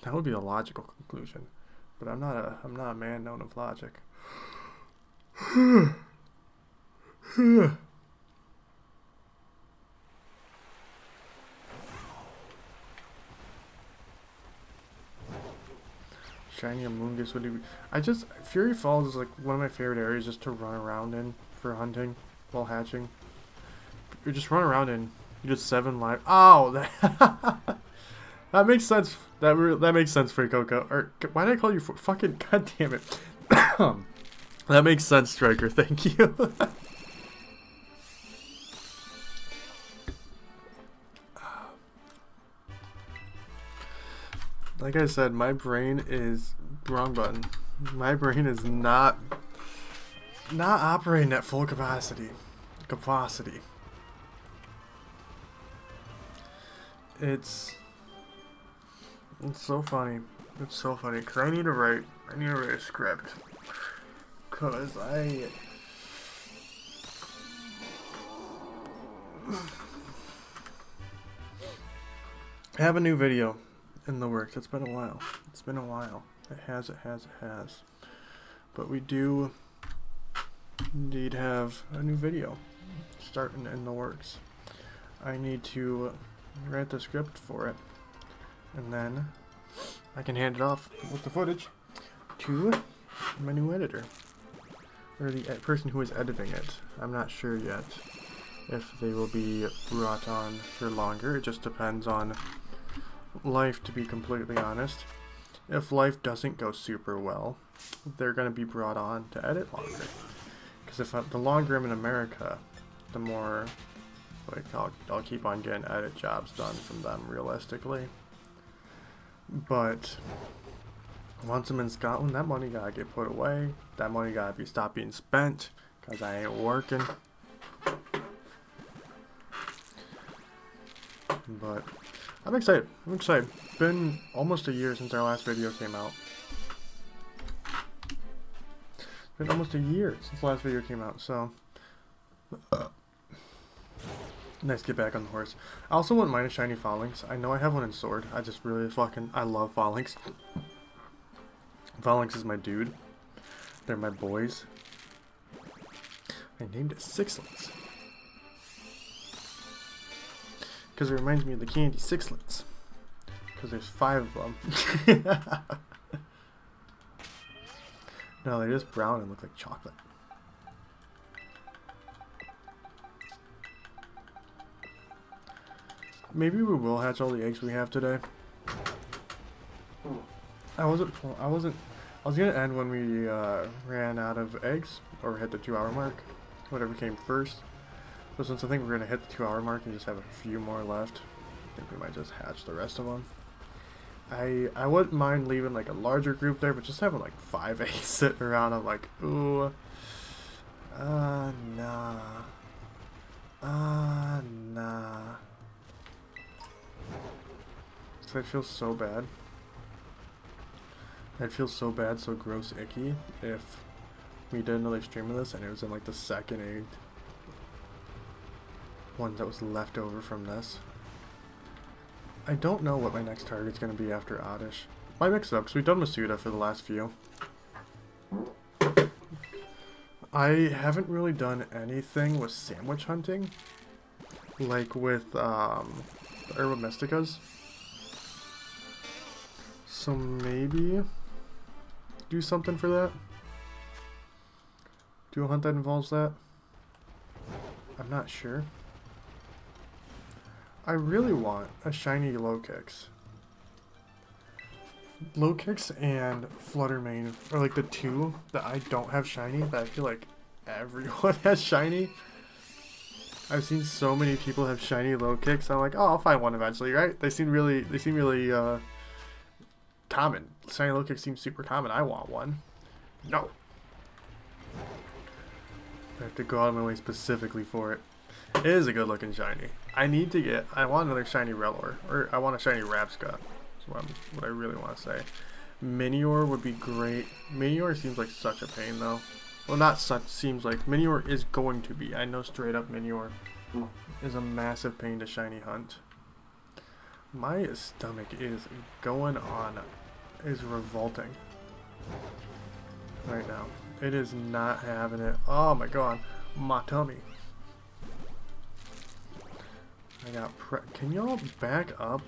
Speaker 1: That would be a logical conclusion, but I'm not a man known of logic. Shiny Amoonguss would be. Fury Falls is like one of my favorite areas just to run around in for hunting while hatching. You just run around in. You get 7 lives. Oh, that makes sense. That makes sense for Coco. Or why did I call you fucking? God damn it. That makes sense, Striker. Thank you. Like I said, my brain is wrong button. My brain is not operating at full capacity. It's so funny. It's so funny. Cause I need to write a script. Cause I have a new video in the works. It's been a while. It has. But we do indeed have a new video starting in the works. I need to write the script for it, and then I can hand it off with the footage to my new editor, or the person who is editing it. I'm not sure yet if they will be brought on for longer. It just depends on life, to be completely honest. If life doesn't go super well, they're going to be brought on to edit longer. Because the longer I'm in America, the more like I'll keep on getting edit jobs done from them, realistically. But once I'm in Scotland, that money gotta get put away. That money gotta stop being spent, because I ain't working. But I'm excited. It's been almost a year since our last video came out. It's been almost a year since the last video came out, so nice to get back on the horse. I also wouldn't mind a shiny Phalanx. I know I have one in Sword. I just really I love Phalanx. Phalanx is my dude. They're my boys. I named it Sixlets because it reminds me of the candy Sixlets. Because there's 5 of them. No, they're just brown and look like chocolate. Maybe we will hatch all the eggs we have today. I was gonna end when we ran out of eggs, or hit the 2-hour mark, whatever came first. But since I think we're gonna hit the 2-hour mark and just have a few more left, I think we might just hatch the rest of them. I wouldn't mind leaving like a larger group there, but just having like 5 eggs sitting around, I'm like, ooh, nah. So I'd feel so bad. I'd feel so bad, so gross, icky, if we did another stream of this and it was in like the second egg one that was left over from this. I don't know what my next target's going to be after Oddish. Might mix it up, because we've done Masuda for the last few. I haven't really done anything with sandwich hunting, like with the Herba Mysticas. So maybe do something for that. Do a hunt that involves that. I'm not sure. I really want a shiny low kicks. Low kicks and Fluttermane are like the two that I don't have shiny, that I feel like everyone has shiny. I've seen so many people have shiny low kicks. I'm like, oh, I'll find one eventually, right? They seem really common. Shiny low kicks seem super common. I want one. No. I have to go out of my way specifically for it. It is a good looking shiny. I want another shiny Relor, or I want a shiny Rapska. That's what I really want to say. Minior would be great. Minior seems like such a pain though. Well, not such, seems like. Minior is going to be. I know straight up Minior is a massive pain to shiny hunt. My stomach is going on, is revolting right now. It is not having it. Oh my god, my tummy. I got can y'all back up?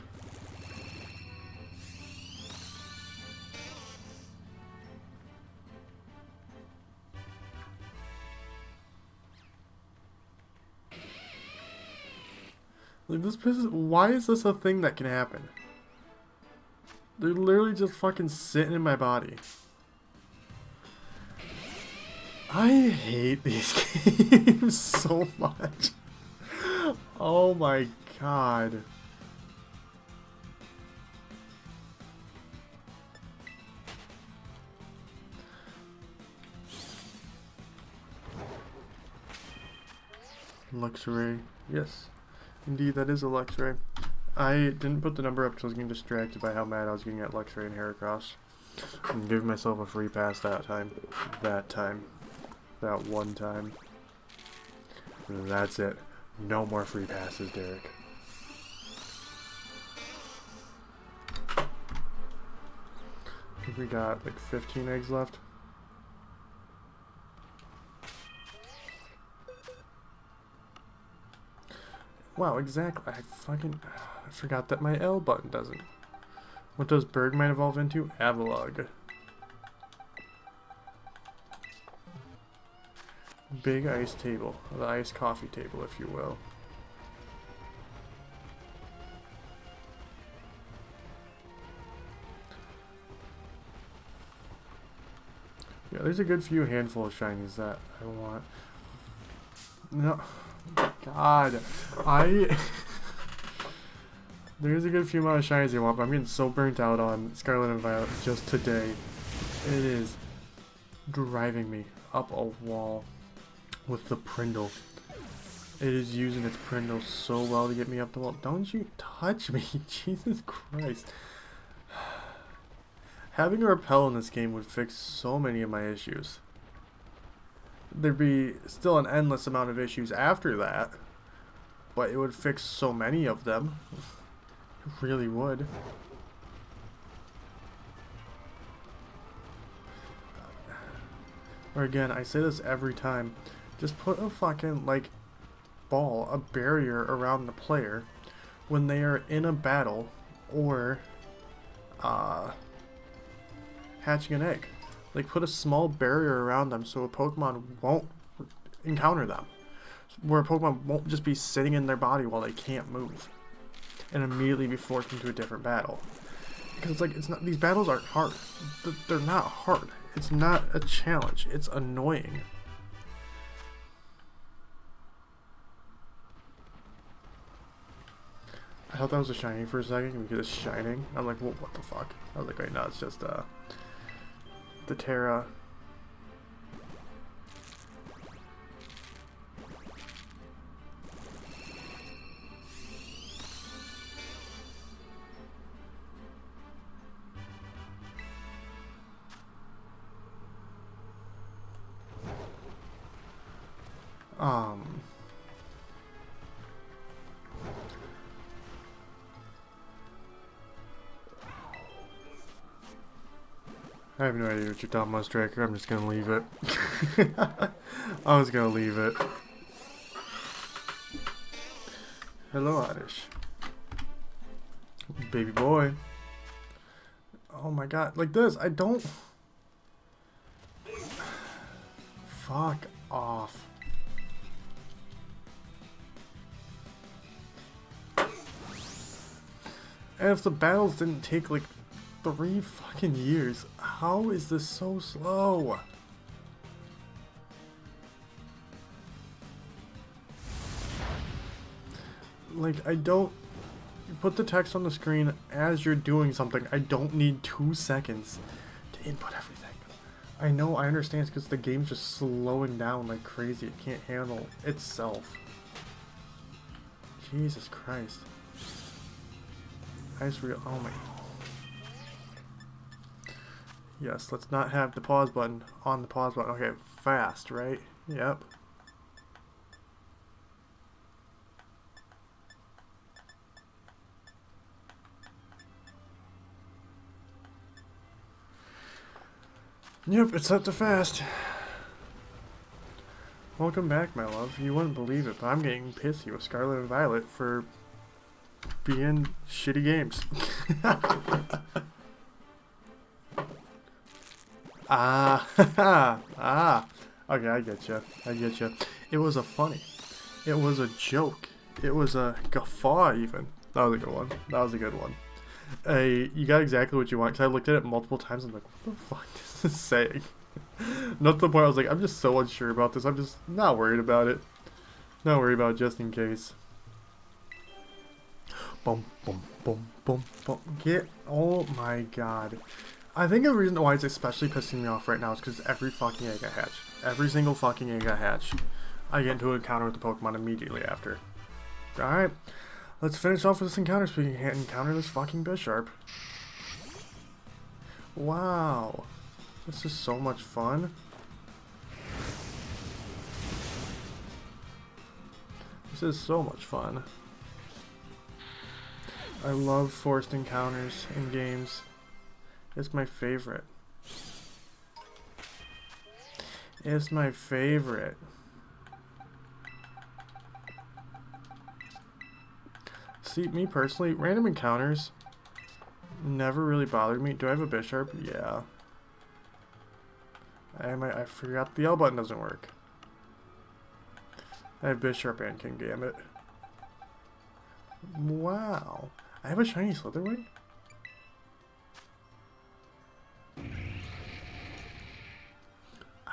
Speaker 1: Like this pisses, why is this a thing that can happen? They're literally just fucking sitting in my body. I hate these games so much. Oh my god. Luxray. Yes. Indeed, that is a Luxray. I didn't put the number up because I was getting distracted by how mad I was getting at Luxray and Heracross. I'm giving myself a free pass that time. That one time. That's it. No more free passes, Derek. I think we got like 15 eggs left. Wow, exactly. I forgot that my L button doesn't. What does Bergmine evolve into? Avalugg. Big ice table. The ice coffee table, if you will. Yeah, there's a good few handful of shinies that I want. No. God. There's a good few amount of shinies I want, but I'm getting so burnt out on Scarlet and Violet just today. It is driving me up a wall with the Prindle. It is using its Prindle so well to get me up the wall. Don't you touch me, Jesus Christ. Having a repel in this game would fix so many of my issues. There'd be still an endless amount of issues after that, but it would fix so many of them. It really would. Or again, I say this every time, just put a fucking, like, ball, a barrier around the player when they are in a battle or hatching an egg. Like, put a small barrier around them so a Pokemon won't encounter them. Where a Pokemon won't just be sitting in their body while they can't move and immediately be forced into a different battle. Because it's like, it's not, these battles aren't hard. They're not hard. It's not a challenge. It's annoying. I thought that was a shiny for a second because it's shining. I'm like, well, what the fuck? I was like, wait, no, it's just the Terra. I have no idea what you're talking about, Striker. I'm just gonna leave it. I was gonna leave it. Hello, Oddish. Baby boy. Oh my god. Like this, I don't... Fuck off. And if the battles didn't take like 3 fucking years, how is this so slow? Like, I don't... You put the text on the screen as you're doing something. I don't need 2 seconds to input everything. I know, I understand it's because the game's just slowing down like crazy. It can't handle itself. Jesus Christ. I just oh my... Yes, let's not have the pause button on the pause button. Okay, fast, right? Yep. Yep, it's set to fast. Welcome back, my love. You wouldn't believe it, but I'm getting pissy with Scarlet and Violet for being shitty games. Ah. Okay, I get you. It was it was a joke. It was a guffaw, even. That was a good one. You got exactly what you want, because I looked at it multiple times and I'm like, what the fuck is this saying? Not to the point I was like, I'm just so unsure about this. I'm just not worried about it. Not worried about it just in case. Boom, boom, boom, boom, boom. Oh my god. I think the reason why it's especially pissing me off right now is because every fucking egg I hatch. Every single fucking egg I hatch, I get into an encounter with the Pokemon immediately after. Alright. Let's finish off with this encounter so we can encounter this fucking Bisharp. Wow. This is so much fun. This is so much fun. I love forced encounters in games. It's my favorite. It's my favorite. See, me personally, random encounters never really bothered me. Do I have a Bisharp? Yeah. I forgot the L button doesn't work. I have Bisharp and Kingambit. Wow. I have a shiny Slitherwing?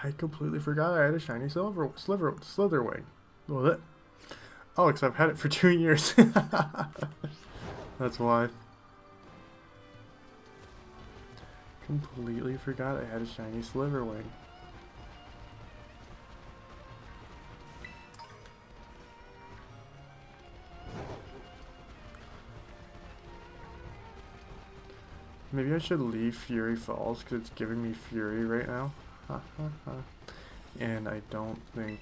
Speaker 1: I completely forgot I had a shiny Slitherwing. What? Oh, because I've had it for 2 years. That's why. Completely forgot I had a shiny Slitherwing. Maybe I should leave Fury Falls because it's giving me Fury right now. And I don't think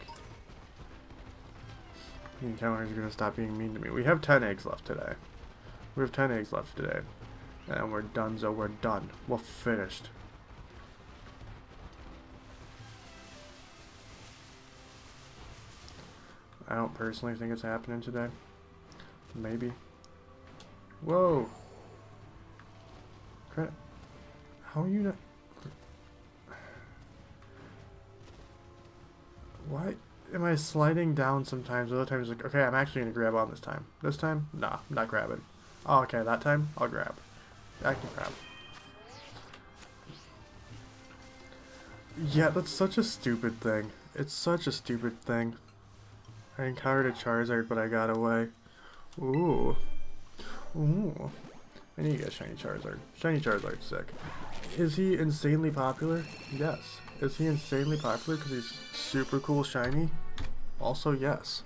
Speaker 1: the encounters are going to stop being mean to me. We have 10 eggs left today. And we're done, so we're done. We're finished. I don't personally think it's happening today. Maybe. Whoa! Crap. How are you not... Why am I sliding down sometimes? Other times, like, okay, I'm actually going to grab on this time. This time? Nah, I'm not grabbing. Oh, okay, that time, I'll grab. I can grab. Yeah, that's such a stupid thing. It's such a stupid thing. I encountered a Charizard, but I got away. Ooh. Ooh. I need to get a shiny Charizard. Shiny Charizard's sick. Is he insanely popular? Yes. Is he insanely popular because he's super cool shiny? Also, yes.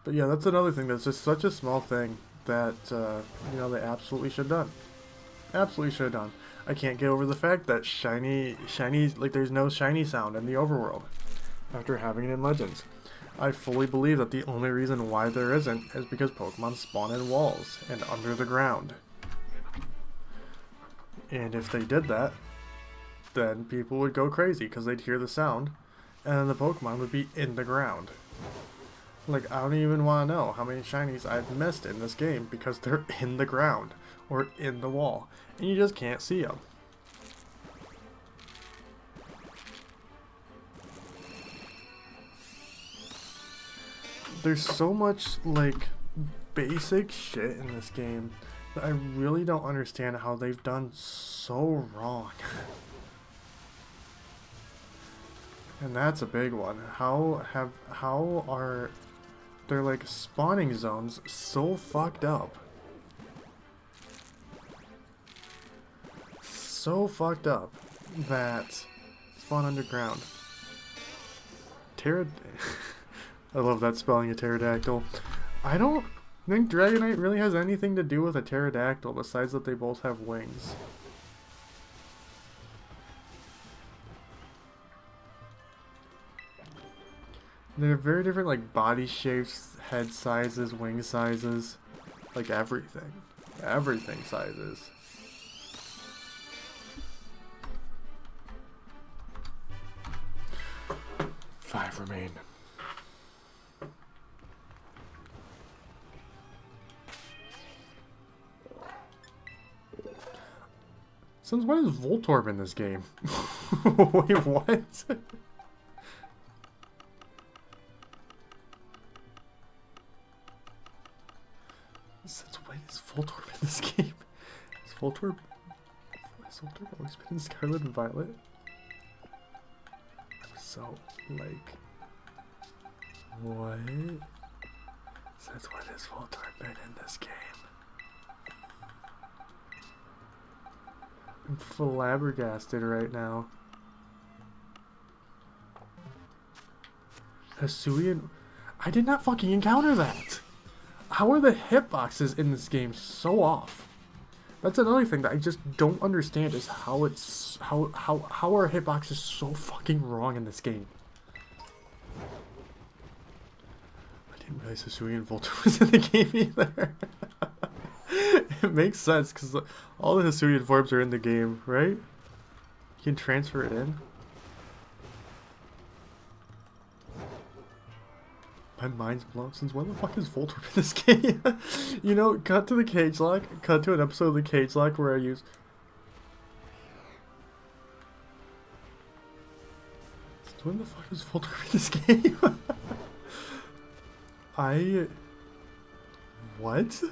Speaker 1: But yeah, that's another thing that's just such a small thing that, you know, they absolutely should have done. Absolutely should have done. I can't get over the fact that shiny, like there's no shiny sound in the overworld after having it in Legends. I fully believe that the only reason why there isn't is because Pokemon spawn in walls and under the ground. And if they did that, then people would go crazy because they'd hear the sound, and then the Pokemon would be in the ground. Like, I don't even want to know how many shinies I've missed in this game because they're in the ground or in the wall, and you just can't see them. There's so much, like, basic shit in this game that I really don't understand how they've done so wrong. And that's a big one. How are their, like, spawning zones so fucked up? So fucked up that spawn underground. I love that spelling of pterodactyl. I don't think Dragonite really has anything to do with a pterodactyl besides that they both have wings. They're very different, like, body shapes, head sizes, wing sizes, like everything. Everything sizes. Five remain. Since when is Voltorb in this game? Wait, what? Since when is Voltorb in this game? Has Voltorb always been in Scarlet and Violet? So, like, what? Since when has Voltorb been in this game? I'm flabbergasted right now. Hisuian? I did not fucking encounter that! How are the hitboxes in this game so off? That's another thing that I just don't understand is how it's how are hitboxes so fucking wrong in this game. I didn't realize Hisuian Voltorb was in the game either. It makes sense because all the Hisuian forms are in the game, right? You can transfer it in. My mind's blown. Since when the fuck is Voltorb in this game? You know, cut to the cage lock. Cut to an episode of the cage lock where I use... Since when the fuck is Voltorb in this game? What?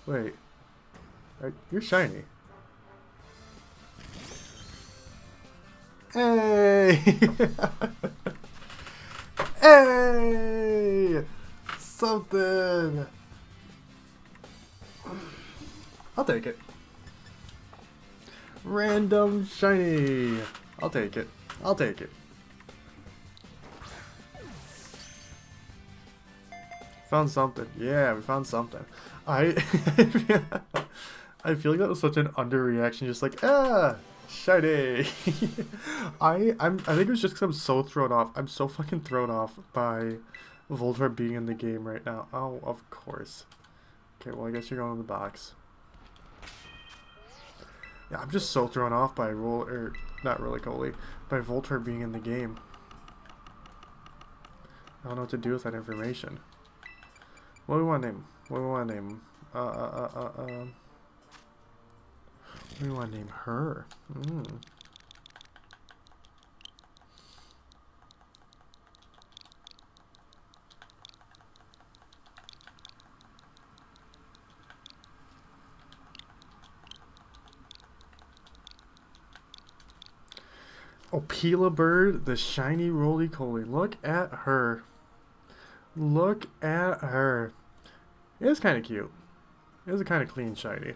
Speaker 1: Wait. You're shiny. Hey! Hey! Something! I'll take it. Random shiny! I'll take it. I'll take it. Found something. Yeah, we found something. I feel like that was such an underreaction, just like, shiny. I think it was just because I'm so thrown off. I'm so fucking thrown off by Voltorb being in the game right now. Oh, of course. Okay, well, I guess you're going in the box. Yeah, I'm just so thrown off by not Roly-Coly, by Voltorb being in the game. I don't know what to do with that information. What do we want to name? What do we want to name? What do we want to name her? Oh, Pila Bird, the shiny Roly-Coly. Look at her. Look at her. It is kind of cute. It is a kind of clean shiny.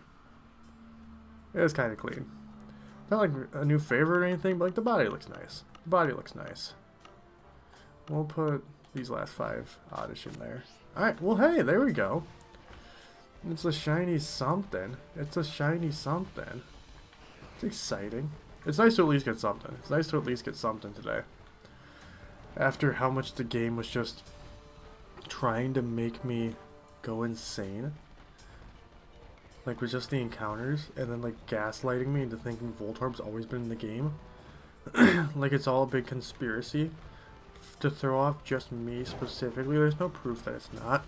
Speaker 1: It is kind of clean. Not like a new favorite or anything, but like the body looks nice. The body looks nice. We'll put these last 5 Oddish in there. Alright, well hey, there we go. It's a shiny something. It's a shiny something. It's exciting. It's nice to at least get something. It's nice to at least get something today. After how much the game was just trying to make me go insane. like with just the encounters, and then like gaslighting me into thinking Voltorb's always been in the game. Like it's all a big conspiracy to throw off just me specifically. There's no proof that it's not.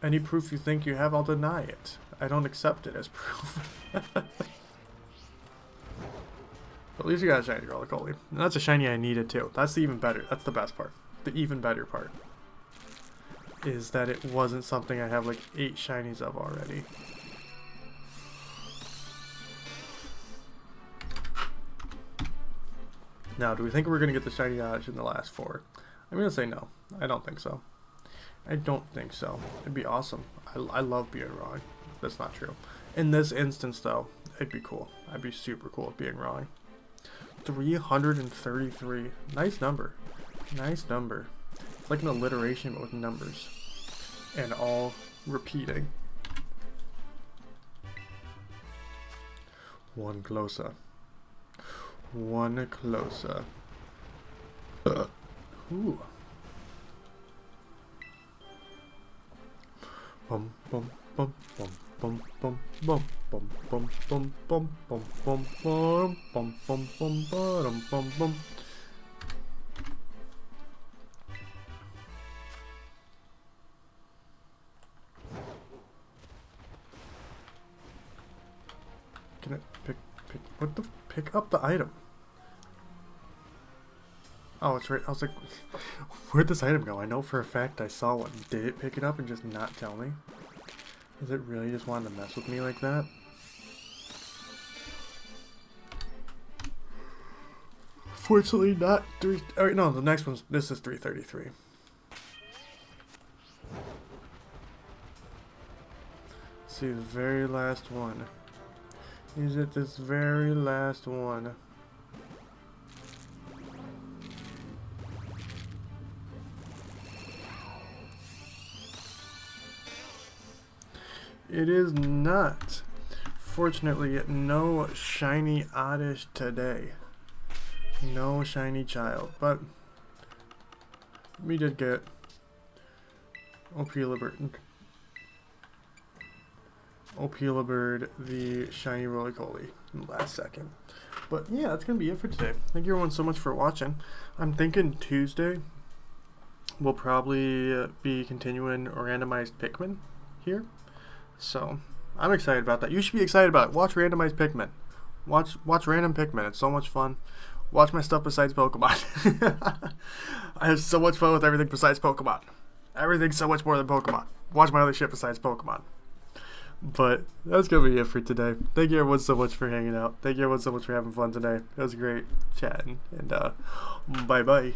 Speaker 1: Any proof you think you have, I'll deny it. I don't accept it as proof. But at least you got a shiny Roly-Coly. And that's a shiny I needed too. That's the even better. That's the best part. The even better part is that it wasn't something I have like 8 shinies of already. Now, do we think we're going to get the shiny Oddish in the last 4? I'm going to say no. I don't think so. I don't think so. It'd be awesome. I love being wrong. That's not true. In this instance, though, it'd be cool. I'd be super cool at being wrong. 333. Nice number. Nice number. It's like an alliteration, but with numbers. And all repeating. One closer. One closer. Ooh. Bum bum bum bum bum bum bum bum bum bum bum bum bum bum bum bum bum bum bum bum. Can I pick what the pick up the item? Oh, it's right. I was like, where'd this item go? I know for a fact I saw one. Did it pick it up and just not tell me? Is it really just wanting to mess with me like that? Fortunately not 3... Alright, no, the next one's... This is 333. Let's see, the very last one. Is it this very last one? It is not. Fortunately, no shiny Oddish today. No shiny child, but we did get Opilibird, the shiny Roly-Coly in the last second. But yeah, that's going to be it for today. Thank you everyone so much for watching. I'm thinking Tuesday we'll probably be continuing randomized Pikmin here. So, I'm excited about that. You should be excited about it. Watch randomized Pikmin. Watch random Pikmin. It's so much fun. Watch my stuff besides Pokemon. I have so much fun with everything besides Pokemon. Everything's so much more than Pokemon. Watch my other shit besides Pokemon. But that's going to be it for today. Thank you everyone so much for hanging out. Thank you everyone so much for having fun today. It was great chatting. And bye-bye.